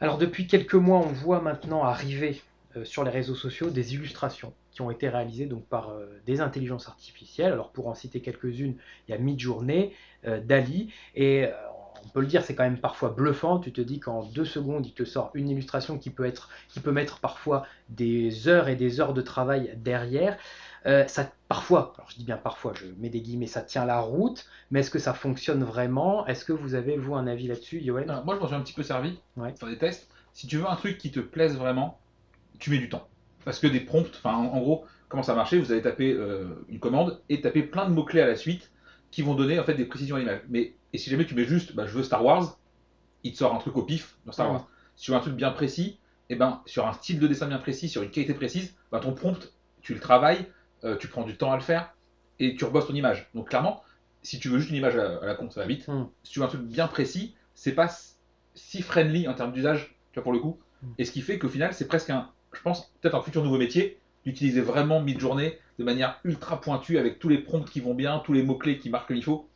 Alors depuis quelques mois, on voit maintenant arriver sur les réseaux sociaux des illustrations qui ont été réalisées donc par des intelligences artificielles. Alors pour en citer quelques-unes, il y a Midjourney, DALL-E, et on peut le dire, c'est quand même parfois bluffant. Tu te dis qu'en 2 secondes, il te sort une illustration qui peut mettre parfois des heures et des heures de travail derrière. Ça, parfois, alors je dis bien parfois, je mets des guillemets, ça tient la route, mais est-ce que ça fonctionne vraiment? Est-ce que vous avez, vous, un avis là-dessus, Yoann? Moi, je m'en suis un petit peu servi Ouais. pour faire des tests. Si tu veux un truc qui te plaise vraiment, tu mets du temps. Parce que des prompts, en gros, comment ça marchait? Vous allez taper une commande et taper plein de mots-clés à la suite qui vont donner en fait des précisions à l'image. Et si jamais tu mets juste je veux Star Wars, il te sort un truc au pif dans Star Wars. Si tu veux un truc bien précis, sur un style de dessin bien précis, sur une qualité précise, ton prompt, tu le travailles, tu prends du temps à le faire et tu rebosses ton image. Donc clairement, si tu veux juste une image à la con, ça va vite. Si tu veux un truc bien précis, c'est pas si friendly en termes d'usage, tu vois, pour le coup. Et ce qui fait qu'au final, c'est presque je pense, peut-être un futur nouveau métier, d'utiliser vraiment Midjourney de manière ultra pointue avec tous les prompts qui vont bien, tous les mots-clés qui marquent comme il faut.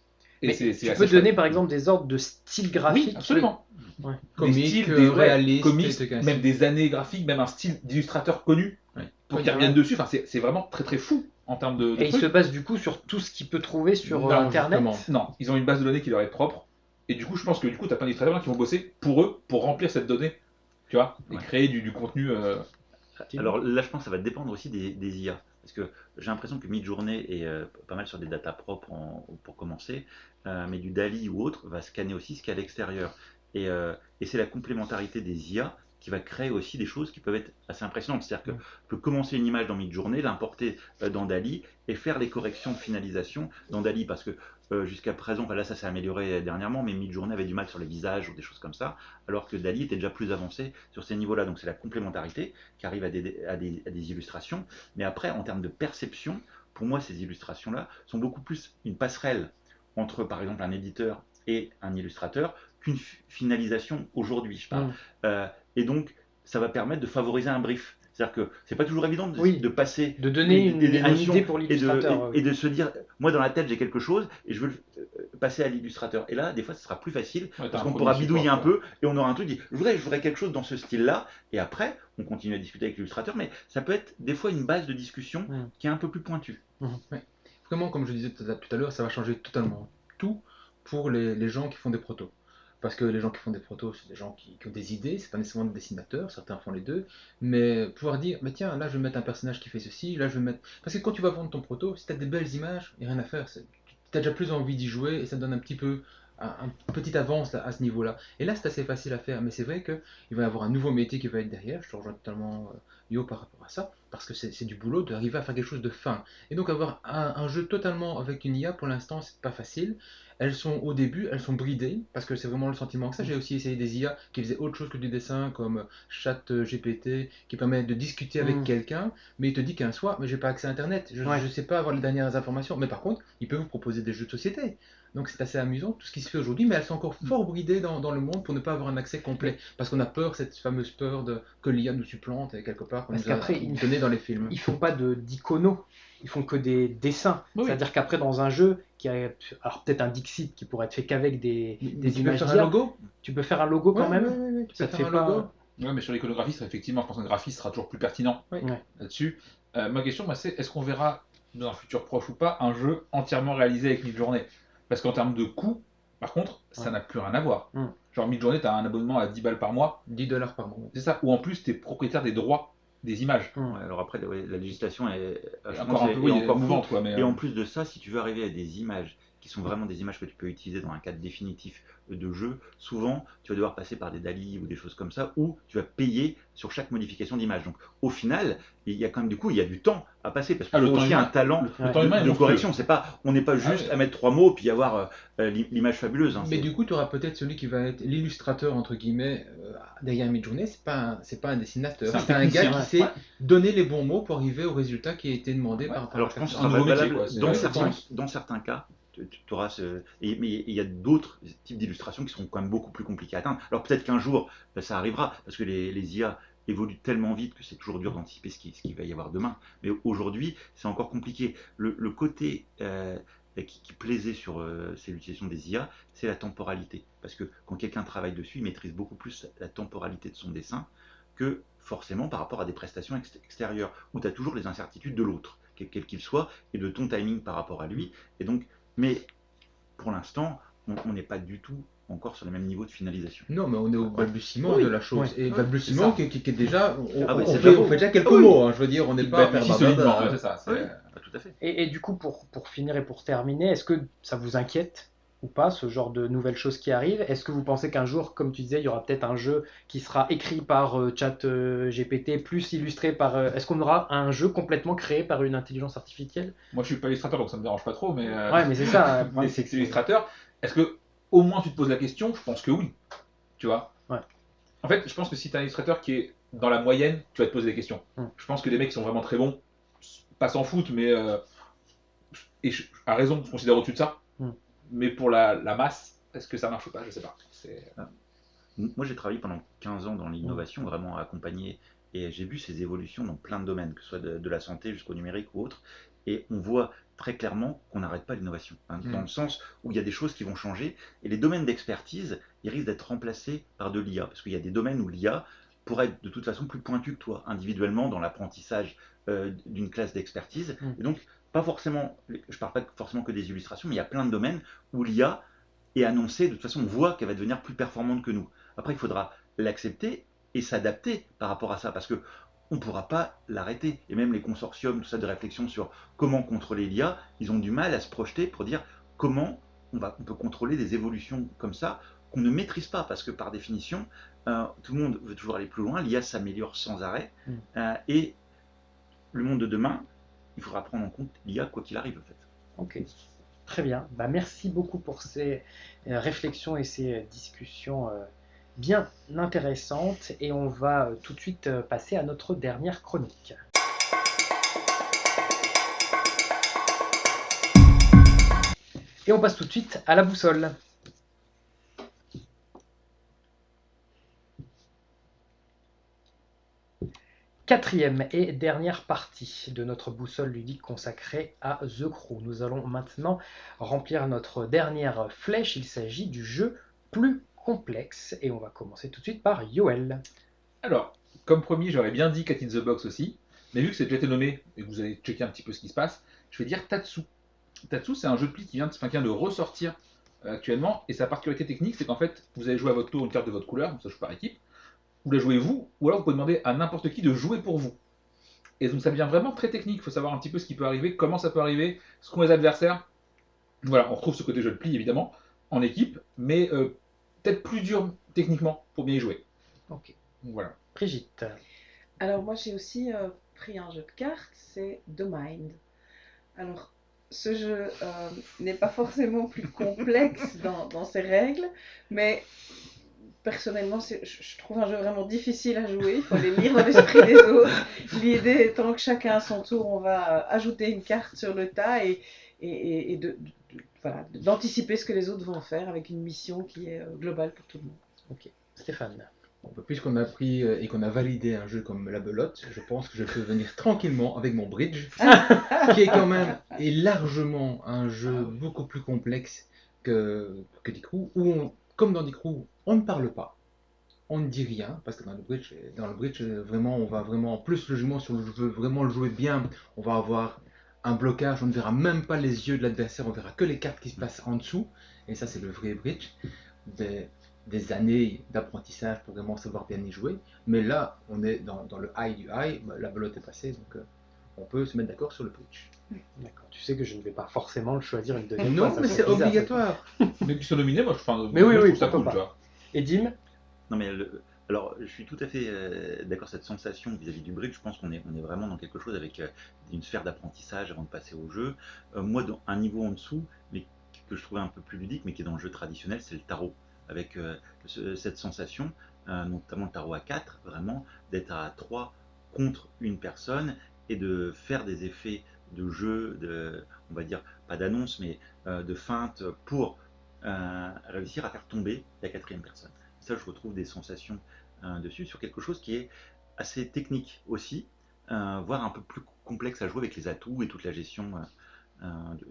Et Mais c'est tu assez peux donner chouette. par exemple des ordres de style graphique? Oui, absolument. Ouais. Comique, des styles, réaliste, comiques, des trucs ainsi. même des années graphiques, même un style d'illustrateur connu, pour qu'ils reviennent dessus. Enfin, c'est vraiment très très fou en termes de Et il trucs. se base du coup sur tout ce qu'il peut trouver sur Non, Internet. justement. Non, ils ont une base de données qui leur est propre. Et du coup, je pense que tu as plein d'illustrateurs qui vont bosser pour eux, pour remplir cette donnée, tu vois, et créer du contenu. Alors là, je pense que ça va dépendre aussi des IA. Parce que j'ai l'impression que Midjourney est pas mal sur des datas propres pour commencer, mais du DALL-E ou autre va scanner aussi ce qu'il y a à l'extérieur. Et c'est la complémentarité des IA qui va créer aussi des choses qui peuvent être assez impressionnantes. C'est-à-dire que je peux commencer une image dans Midjourney, l'importer dans DALL-E et faire les corrections de finalisation dans DALL-E. Parce que jusqu'à présent, là ça s'est amélioré dernièrement, mais Midjourney avait du mal sur les visages ou des choses comme ça, alors que DALL-E était déjà plus avancé sur ces niveaux-là. Donc c'est la complémentarité qui arrive à des illustrations. Mais après, en termes de perception, pour moi, ces illustrations-là sont beaucoup plus une passerelle entre, par exemple, un éditeur et un illustrateur qu'une finalisation aujourd'hui, je parle. Et donc, ça va permettre de favoriser un brief. C'est-à-dire que c'est pas toujours évident de passer, de donner des une notions idée pour l'illustrateur. et de se dire, moi dans la tête j'ai quelque chose et je veux le passer à l'illustrateur. Et là, des fois, ce sera plus facile parce qu'on pourra bidouiller un peu et on aura un truc dit, je voudrais quelque chose dans ce style-là. Et après, on continue à discuter avec l'illustrateur, mais ça peut être des fois une base de discussion qui est un peu plus pointue. Ouais. Vraiment, comme je disais tout à l'heure, ça va changer totalement tout pour les gens qui font des protos. Parce que les gens qui font des protos, c'est des gens qui ont des idées, c'est pas nécessairement des dessinateurs, certains font les deux, mais pouvoir dire, mais tiens, là je vais mettre un personnage qui fait ceci, là je vais mettre... Parce que quand tu vas vendre ton proto, si tu as des belles images, il n'y a rien à faire, tu as déjà plus envie d'y jouer et ça te donne un petit peu un petit avance là, à ce niveau-là. Et là c'est assez facile à faire, mais c'est vrai qu'il va y avoir un nouveau métier qui va être derrière, je te rejoins totalement Yo par rapport à ça, parce que c'est du boulot d'arriver à faire quelque chose de fin. Et donc avoir un jeu totalement avec une IA, pour l'instant c'est pas facile. Elles sont au début, elles sont bridées, parce que c'est vraiment le sentiment que ça. J'ai aussi essayé des IA qui faisaient autre chose que du dessin, comme ChatGPT, qui permet de discuter avec quelqu'un, mais il te dit qu'un soir, mais j'ai pas accès à Internet, je sais pas avoir les dernières informations. Mais par contre, il peut vous proposer des jeux de société. Donc c'est assez amusant tout ce qui se fait aujourd'hui, mais elles sont encore fort bridées dans le monde pour ne pas avoir un accès complet. Parce qu'on a peur, cette fameuse peur que l'IA nous supplante et quelque part qu'on Parce nous a qu'après, donné dans les films. Ils font pas d'iconos, ils font que des dessins. Oui. C'est-à-dire qu'après, dans un jeu, alors peut-être un Dixit qui pourrait être fait qu'avec des Mais tu peux images faire un d'IA, logo. tu peux faire un logo quand Ouais, même. ouais, ouais, tu Ça peux te faire fait un pas. logo. Ouais, mais sur l'iconographie, effectivement, je pense qu'un graphiste sera toujours plus pertinent Oui. Ouais. là-dessus. Ma question, moi, c'est est-ce qu'on verra dans un futur proche ou pas un jeu entièrement réalisé avec Midjourney? Parce qu'en termes de coût, par contre, ça Ouais. n'a plus rien à voir. Mm. Genre Midjourney, tu as un abonnement à 10 balles par mois, $10 par mois. c'est ça, ou en plus, tu es propriétaire des droits des images. Mm. Ouais, alors après, ouais, la législation a Et changé encore un peu, et oui, encore mouvante, quoi. Mais, Et en plus de ça, si tu veux arriver à des images qui sont vraiment des images que tu peux utiliser dans un cadre définitif de jeu, souvent tu vas devoir passer par des DALL-E ou des choses comme ça, où tu vas payer sur chaque modification d'image. Donc au final, il y a quand même il y a du temps à passer parce qu'il le faut temps aussi humain- un talent le temps humain est de monstrueux. correction. On n'est pas juste ouais. à mettre 3 mots puis avoir l'image fabuleuse. Hein. Mais C'est- du coup, tu auras peut-être celui qui va être l'illustrateur, entre guillemets, derrière Midjourney. C'est pas un dessinateur. C'est un C'est un gars technicien, qui ouais. sait Ouais. donner les bons mots pour arriver au résultat qui a été demandé Ouais. par rapport Alors à je pense que un ça sera nouveau métier, valable quoi. C'est- dans, ouais, certains, je dans certains cas. Tu auras mais il y a d'autres types d'illustrations qui seront quand même beaucoup plus compliquées à atteindre. Alors peut-être qu'un jour ça arrivera parce que les IA évoluent tellement vite que c'est toujours dur d'anticiper ce qu'il va y avoir demain. Mais aujourd'hui, c'est encore compliqué. Le côté qui plaisait sur c'est l'utilisation des IA, c'est la temporalité. Parce que quand quelqu'un travaille dessus, il maîtrise beaucoup plus la temporalité de son dessin que forcément par rapport à des prestations extérieures, où tu as toujours les incertitudes de l'autre, quel qu'il soit, et de ton timing par rapport à lui. Et donc, mais pour l'instant, on n'est pas du tout encore sur le même niveau de finalisation. Non, mais on est au balbutiement Oui. de la chose. Ouais. Et Ouais, balbutiement c'est qui est déjà. Ah ouais, On c'est fait déjà beau. déjà quelques Oui. mots. Hein, je veux dire, on n'est Il pas balbutie permanent. solidement, ouais, c'est ça. c'est- Oui, tout à fait. Et du coup, pour finir et pour terminer, est-ce que ça vous inquiète ou pas, ce genre de nouvelles choses qui arrivent? Est-ce que vous pensez qu'un jour, comme tu disais, il y aura peut-être un jeu qui sera écrit par GPT, plus illustré par... Est-ce qu'on aura un jeu complètement créé par une intelligence artificielle? Moi, je suis pas illustrateur, donc ça me dérange pas trop, mais. Ouais, mais c'est ça. le Mais problème, c'est que c'est c'est illustrateur. Est-ce que au moins tu te poses la question? Je pense que oui. Tu vois. Ouais. En fait, je pense que si tu as un illustrateur qui est dans la moyenne, tu vas te poser des questions. Je pense que les mecs qui sont vraiment très bons, pas s'en foutent, mais à raison, je considère au-dessus de ça. Mais pour la masse, est-ce que ça marche ou pas? Je sais pas. Moi, j'ai travaillé pendant 15 ans dans l'innovation, vraiment accompagné, et j'ai vu ces évolutions dans plein de domaines, que ce soit de la santé jusqu'au numérique ou autre, et on voit très clairement qu'on n'arrête pas l'innovation, dans le sens où il y a des choses qui vont changer, et les domaines d'expertise, ils risquent d'être remplacés par de l'IA, parce qu'il y a des domaines où l'IA pourrait être de toute façon plus pointu que toi, individuellement, dans l'apprentissage d'une classe d'expertise, et donc, pas forcément, je parle pas forcément que des illustrations, mais il y a plein de domaines où l'IA est annoncée, de toute façon on voit qu'elle va devenir plus performante que nous. Après il faudra l'accepter et s'adapter par rapport à ça, parce que on ne pourra pas l'arrêter. Et même les consortiums, tout ça de réflexion sur comment contrôler l'IA, ils ont du mal à se projeter pour dire comment on peut contrôler des évolutions comme ça qu'on ne maîtrise pas, parce que par définition, tout le monde veut toujours aller plus loin, l'IA s'améliore sans arrêt, et le monde de demain, il faudra prendre en compte l'IA quoi qu'il arrive en fait. Ok, très bien. Bah, merci beaucoup pour ces réflexions et ces discussions bien intéressantes. Et on va tout de suite passer à notre dernière chronique. Et on passe tout de suite à la boussole. Quatrième et dernière partie de notre boussole ludique consacrée à The Crew. Nous allons maintenant remplir notre dernière flèche. Il s'agit du jeu plus complexe. Et on va commencer tout de suite par Yoel. Alors, comme promis, j'aurais bien dit Cat in the Box aussi, mais vu que c'est déjà été nommé et que vous allez checker un petit peu ce qui se passe, je vais dire Tatsu. Tatsu, c'est un jeu de pli qui vient de ressortir actuellement, et sa particularité technique, c'est qu'en fait, vous allez jouer à votre tour une carte de votre couleur, donc ça joue par équipe. Vous la jouez vous, ou alors vous pouvez demander à n'importe qui de jouer pour vous. Et donc ça devient vraiment très technique, il faut savoir un petit peu ce qui peut arriver, comment ça peut arriver, ce qu'ont les adversaires. Voilà, on retrouve ce côté jeu de pli évidemment, en équipe, mais peut-être plus dur techniquement pour bien y jouer. Ok. Donc, voilà. Brigitte. Alors moi j'ai aussi pris un jeu de cartes, c'est The Mind. Alors ce jeu n'est pas forcément plus complexe dans ses règles, mais personnellement je trouve un jeu vraiment difficile à jouer. Il faut aller lire dans l'esprit des autres. L'idée étant que chacun à son tour on va ajouter une carte sur le tas et de voilà, d'anticiper ce que les autres vont faire avec une mission qui est globale pour tout le monde. Ok. Stéphane. Bon, bah, puisqu'on a pris et qu'on a validé un jeu comme la belote, je pense que je peux venir tranquillement avec mon bridge, qui est quand même et largement un jeu beaucoup plus complexe que Dick Roux, où comme dans Dick Roux, on ne parle pas, on ne dit rien, parce que dans le bridge vraiment, on va vraiment plus logiquement si on veut vraiment le jouer bien, on va avoir un blocage, on ne verra même pas les yeux de l'adversaire, on verra que les cartes qui se passent en dessous, et ça c'est le vrai bridge. Des années d'apprentissage pour vraiment savoir bien y jouer. Mais là, on est dans le high du high, bah, la belote est passée, donc on peut se mettre d'accord sur le bridge. D'accord. Tu sais que je ne vais pas forcément le choisir une deuxième Non, fois. ça mais fait c'est bizarre, obligatoire. Mais qui sont nominés, moi, Mais oui, je oui, trouve ça pourquoi cool, pas. tu vois. ça. Et Dim. Non mais alors je suis tout à fait d'accord, cette sensation vis-à-vis du bridge, je pense qu'on est vraiment dans quelque chose avec une sphère d'apprentissage avant de passer au jeu. Moi, dans un niveau en dessous, mais que je trouvais un peu plus ludique, mais qui est dans le jeu traditionnel, c'est le tarot. Avec cette sensation, notamment le tarot à 4, vraiment, d'être à 3 contre une personne et de faire des effets de jeu, on va dire, pas d'annonce, mais de feinte pour réussir à faire tomber la quatrième personne. Ça, je retrouve des sensations dessus, sur quelque chose qui est assez technique aussi, voire un peu plus complexe à jouer avec les atouts et toute la gestion,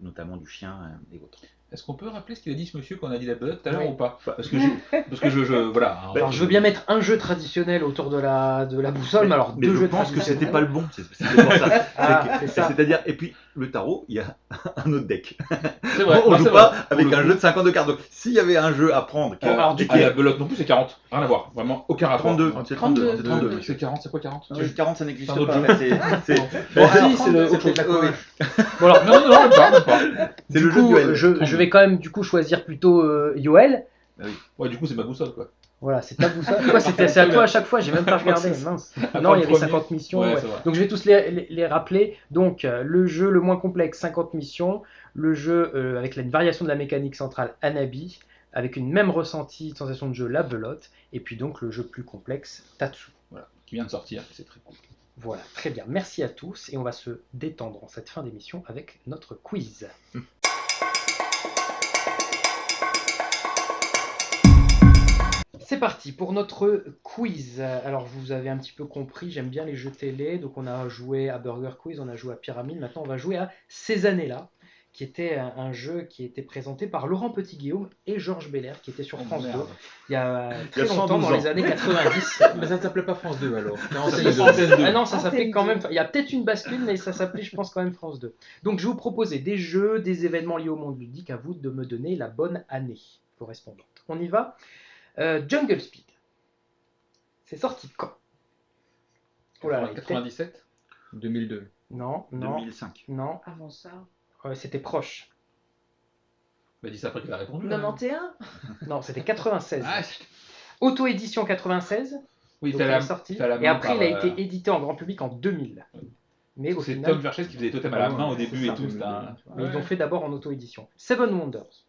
notamment du chien et autres. Est-ce qu'on peut rappeler ce qu'il a dit ce monsieur quand on a dit la belote tout à l'heure Oui. ou pas? Parce que voilà. hein, Alors je veux bien mettre un jeu traditionnel autour de la boussole, mais alors Mais deux je jeux pense que traditionnels. c'était pas le bon, c'est pour ça. Ah, c'est ça. C'est-à-dire, et puis le tarot, il y a un autre deck. C'est vrai. On non, joue c'est pas vrai. avec Pour le un coup, jeu de 52 cartes. Donc s'il y avait un jeu à prendre, Bon, alors, du coup, la belote non plus, c'est 40. Rien à voir. Vraiment, aucun rapport. 32, c'est 32, c'est 32, C'est monsieur. 40, c'est quoi 40? 40, ça n'existe C'est un autre pas. jeu. En fait, c'est Bon, Ah, si, c'est le autre C'est chose. de la Corée. Bon alors, Non, même pas. c'est du le jeu coup, duel. je vais quand même du coup choisir plutôt Yoel. Ouais, du coup, c'est ma boussole, quoi. Voilà, c'est ta boussole. Quoi, c'est à toi à chaque fois, j'ai même pas regardé. Mince. Non, il y avait 50 missions. Ouais, ouais. c'est vrai. Donc je vais tous les rappeler. Donc le jeu le moins complexe, 50 missions. Le jeu avec une variation de la mécanique centrale, Anabi, avec une même ressenti, sensation de jeu, la belote. Et puis donc le jeu plus complexe, Tatsu. Voilà, qui vient de sortir, c'est très cool. Voilà, très bien. Merci à tous. Et on va se détendre en cette fin d'émission avec notre quiz. C'est parti pour notre quiz. Alors vous avez un petit peu compris, j'aime bien les jeux télé. Donc on a joué à Burger Quiz, on a joué à Pyramide. Maintenant on va jouer à Ces années-là, qui était un jeu qui était présenté par Laurent Petit-Guillaume et Georges Belair, qui était sur France 2 il y a très Il y a longtemps, 112 dans ans. les années 90. Mais ça ne s'appelait pas France 2 alors. C'était Antenne s'appelait 2. Antenne 2. Ah non, ça s'appelait Antenne quand 2. même. Il y a peut-être une bascule, mais ça s'appelait, je pense, quand même France 2. Donc, je vais vous proposer des jeux, des événements liés au monde ludique. À vous de me donner la bonne année correspondante. On y va. Jungle Speed. C'est sorti quand? Oh là là, il était- 97. 2002. Non, non, 2005. non. Avant ça. C'était proche. Bah, dis ça après qu'il a répondu. 91. Non, c'était 96. Ah, Auto-édition 96. oui, Donc, fait il la, est sorti. fait à la Et main après, par, il a été édité en grand public en 2000. Mais au C'est final, Tom Verchez qui faisait les totems à la main au c'est début ça. et tout. C'était un... mais ils l'ont fait d'abord en auto-édition. Seven Wonders.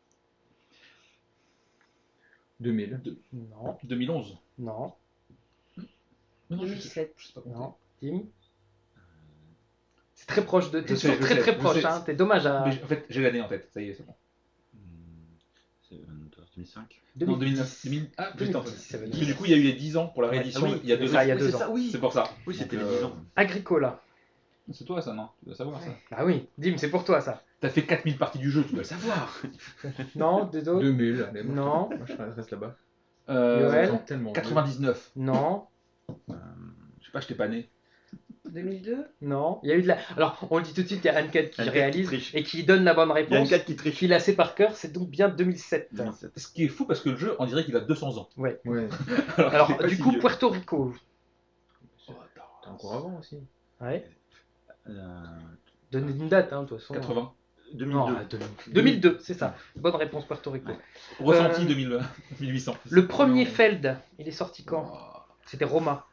2000. Non, 2011. non, Non, 2007. je sais pas compter. non. Tim. C'est très proche de. T'es Je sais, toujours je très sais, très je proche. sais. Hein. T'es dommage à. Mais en fait, j'ai l'année en tête. Ça y est, c'est bon. C'est 2005. Non, 2009. 2000... Ah, juste en fait. 2010, Seven Parce que du Wonders. coup, il y a eu les 10 ans pour la réédition Ah oui, il y a 2 ça, ans. il y a Oui, 2 c'est ans. ça, oui. C'est pour ça. Oui, c'était Donc, les 10 ans. Agricola. C'est toi ça, non? Tu dois savoir ça. Ah oui, Dim, c'est pour toi ça. T'as fait 4000 parties du jeu, tu dois le savoir. Non, des autres. 2000. Allez, moi, Non. Moi, je reste là-bas. Yoel. Ils sont tellement 99. Non, Je sais pas, je t'ai pas né. 2002. non. Il y a eu de la. Alors, on le dit tout de suite, il y a Anne-Cat qui Anne-Cat réalise qui triche. et qui donne la bonne Il y a une réponse. 4 qui triche. Qui l'a sait par cœur, c'est donc bien 2007. 2007. Ce qui est fou parce que le jeu, on dirait qu'il a 200 ans. Ouais. Alors, qu'il est pas du si coup, vieux. Puerto Rico. T'es encore avant aussi. Ouais. Euh, Donnez une date, hein, de toute façon. 80. 2002. Non, 2002, c'est ça. Bonne réponse, Puerto Rico. Ressenti 2000, 1800. Le premier Feld, il est sorti quand? C'était Roma.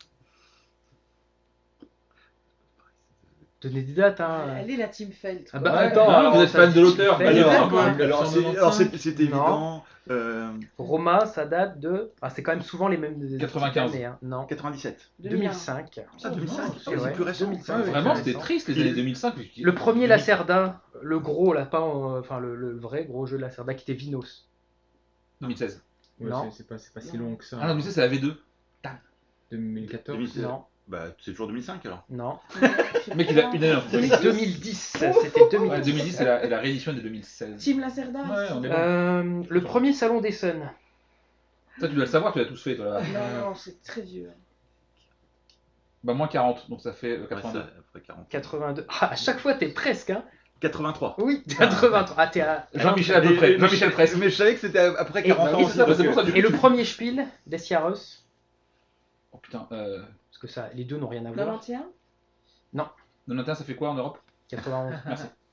Donnez des dates, hein. Elle est la team Felt. Ah quoi. bah Ouais, attends, non, alors, vous êtes ça fan dit de l'auteur, fait- allez, Alors, un peu. alors, c'est Non. évident. Roma, ça date de. Ah, c'est quand même souvent les mêmes 95. années, hein. Non. 97. 2005. Ah, 2005, c'est c'est vrai. plus récent. 2005. Ouais, vraiment, Ouais, c'était récent. triste les années 2005. Le premier Lacerda, le gros là, pas enfin le vrai gros jeu de Lacerda qui était Vinos. 2016. Ouais, Non. c'est pas si long que ça. Ah non, 2016, c'est la V2. 2014. 2016. Non, Bah, c'est toujours 2005 alors. non. Le mec, il a une année en fait. 2010, c'était Ouais, 2010. 2010, c'est la réédition de 2016. Team Lacerda. Ouais, on est bon. Le premier salon d'Essen. Ça, tu dois le savoir, tu l'as tous fait, toi là. Non, c'est très vieux. Bah, moins 40, donc ça fait Ouais, 82. ça, après 40. 82. Ah, à chaque fois, t'es presque, hein. 83. Oui, 83. Ah, t'es à. Jean-Michel à peu près. Jean-Michel Presse. Mais je savais que c'était après Et- 40 bah ans oui, aussi. c'est donc, ça, c'est pour ça, du coup, Et le tu- premier Spiel d'Essiaros. Oh putain, Parce que ça, les deux n'ont rien à voir. 91. 91, ça fait quoi en Europe? 91.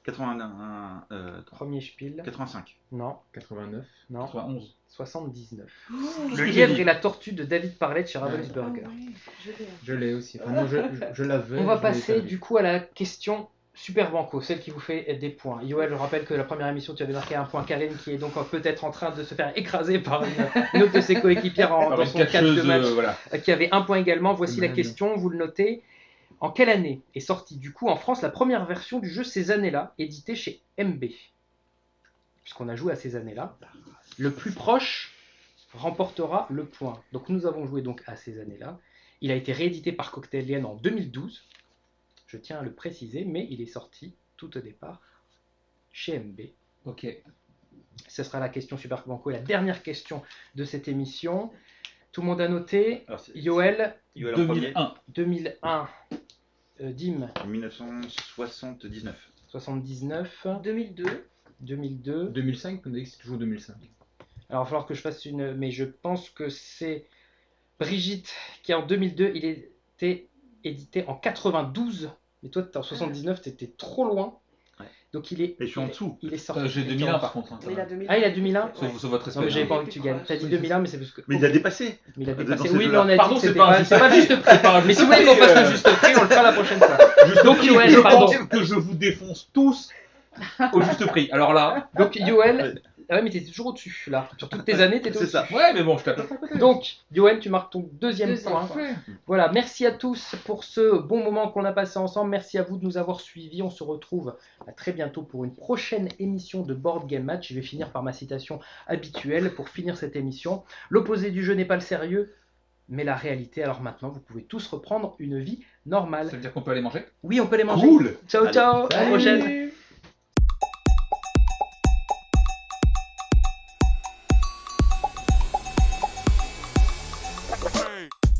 81. Premier Spiel. 85. Non, 89. non. 91. 79. Oh, Le lièvre et la tortue de David Parlett chez ah Ravensburger. oui, je l'ai. Je l'ai aussi. Enfin, non, je l'avais. On va je l'ai passer perdu. du coup à la question Super Banco, celle qui vous fait des points. Yoel, je rappelle que la première émission, tu avais marqué un point. Karine, qui est donc peut-être en train de se faire écraser par une autre de ses coéquipières Par dans une son catch catcheuse, de match, voilà. qui avait un point également. Voici la Man. question, vous le notez. En quelle année est sortie du coup en France la première version du jeu ces années-là, éditée chez MB? Puisqu'on a joué à ces années-là. Le plus proche remportera le point. Donc nous avons joué donc à ces années-là. Il a été réédité par Cocktailienne en 2012. Je tiens à le préciser, mais il est sorti tout au départ chez MB. Ok. Ce sera la question Super Banco et la dernière question de cette émission. Tout le monde a noté. Alors, c'est- Yoel, Yoel en premier. 2001. 2001. Dim, 1979. 79. 2002. 2002. 2005, on a dit que c'est toujours 2005. Alors, il va falloir que je fasse une. Mais je pense que c'est Brigitte qui, en 2002, il était édité en 92. Mais toi, en 79, tu étais trop loin. Ouais. Donc, il est. Mais je suis en dessous. Il est sorti. J'ai 2001 par contre. hein, quand Mais il a même. 2001. Ah, il a 2001 Sauf votre respect. Non, mais j'avais hein. pas envie que tu gagnes. T'as dit 2001, mais c'est parce que. Mais il a dépassé. Mais il a Dans dépassé. ces Oui, mais jeux-là. on a Pardon, dit que c'est c'était pas un c'est pas le juste prix. C'est pas un Mais si juste vous voulez qu'on prix, fasse un juste prix, on le fera la prochaine fois. Juste Donc, prix, Yoel, je pardon. pense que je vous défonce tous au juste prix. Alors là, Donc, Yoel. Ah ouais, mais t'étais toujours au-dessus, là. Sur toutes tes années, t'étais C'est au-dessus. ça. ouais, mais bon, je tape. Donc, Yoel, tu marques ton deuxième point. Parfait. Voilà, merci à tous pour ce bon moment qu'on a passé ensemble. Merci à vous de nous avoir suivis. On se retrouve à très bientôt pour une prochaine émission de Board Game Match. Je vais finir par ma citation habituelle pour finir cette émission. L'opposé du jeu n'est pas le sérieux, mais la réalité. Alors maintenant, vous pouvez tous reprendre une vie normale. Ça veut dire qu'on peut aller manger? Oui, on peut les manger. Cool. Ciao, Allez. ciao. À la prochaine. Salut.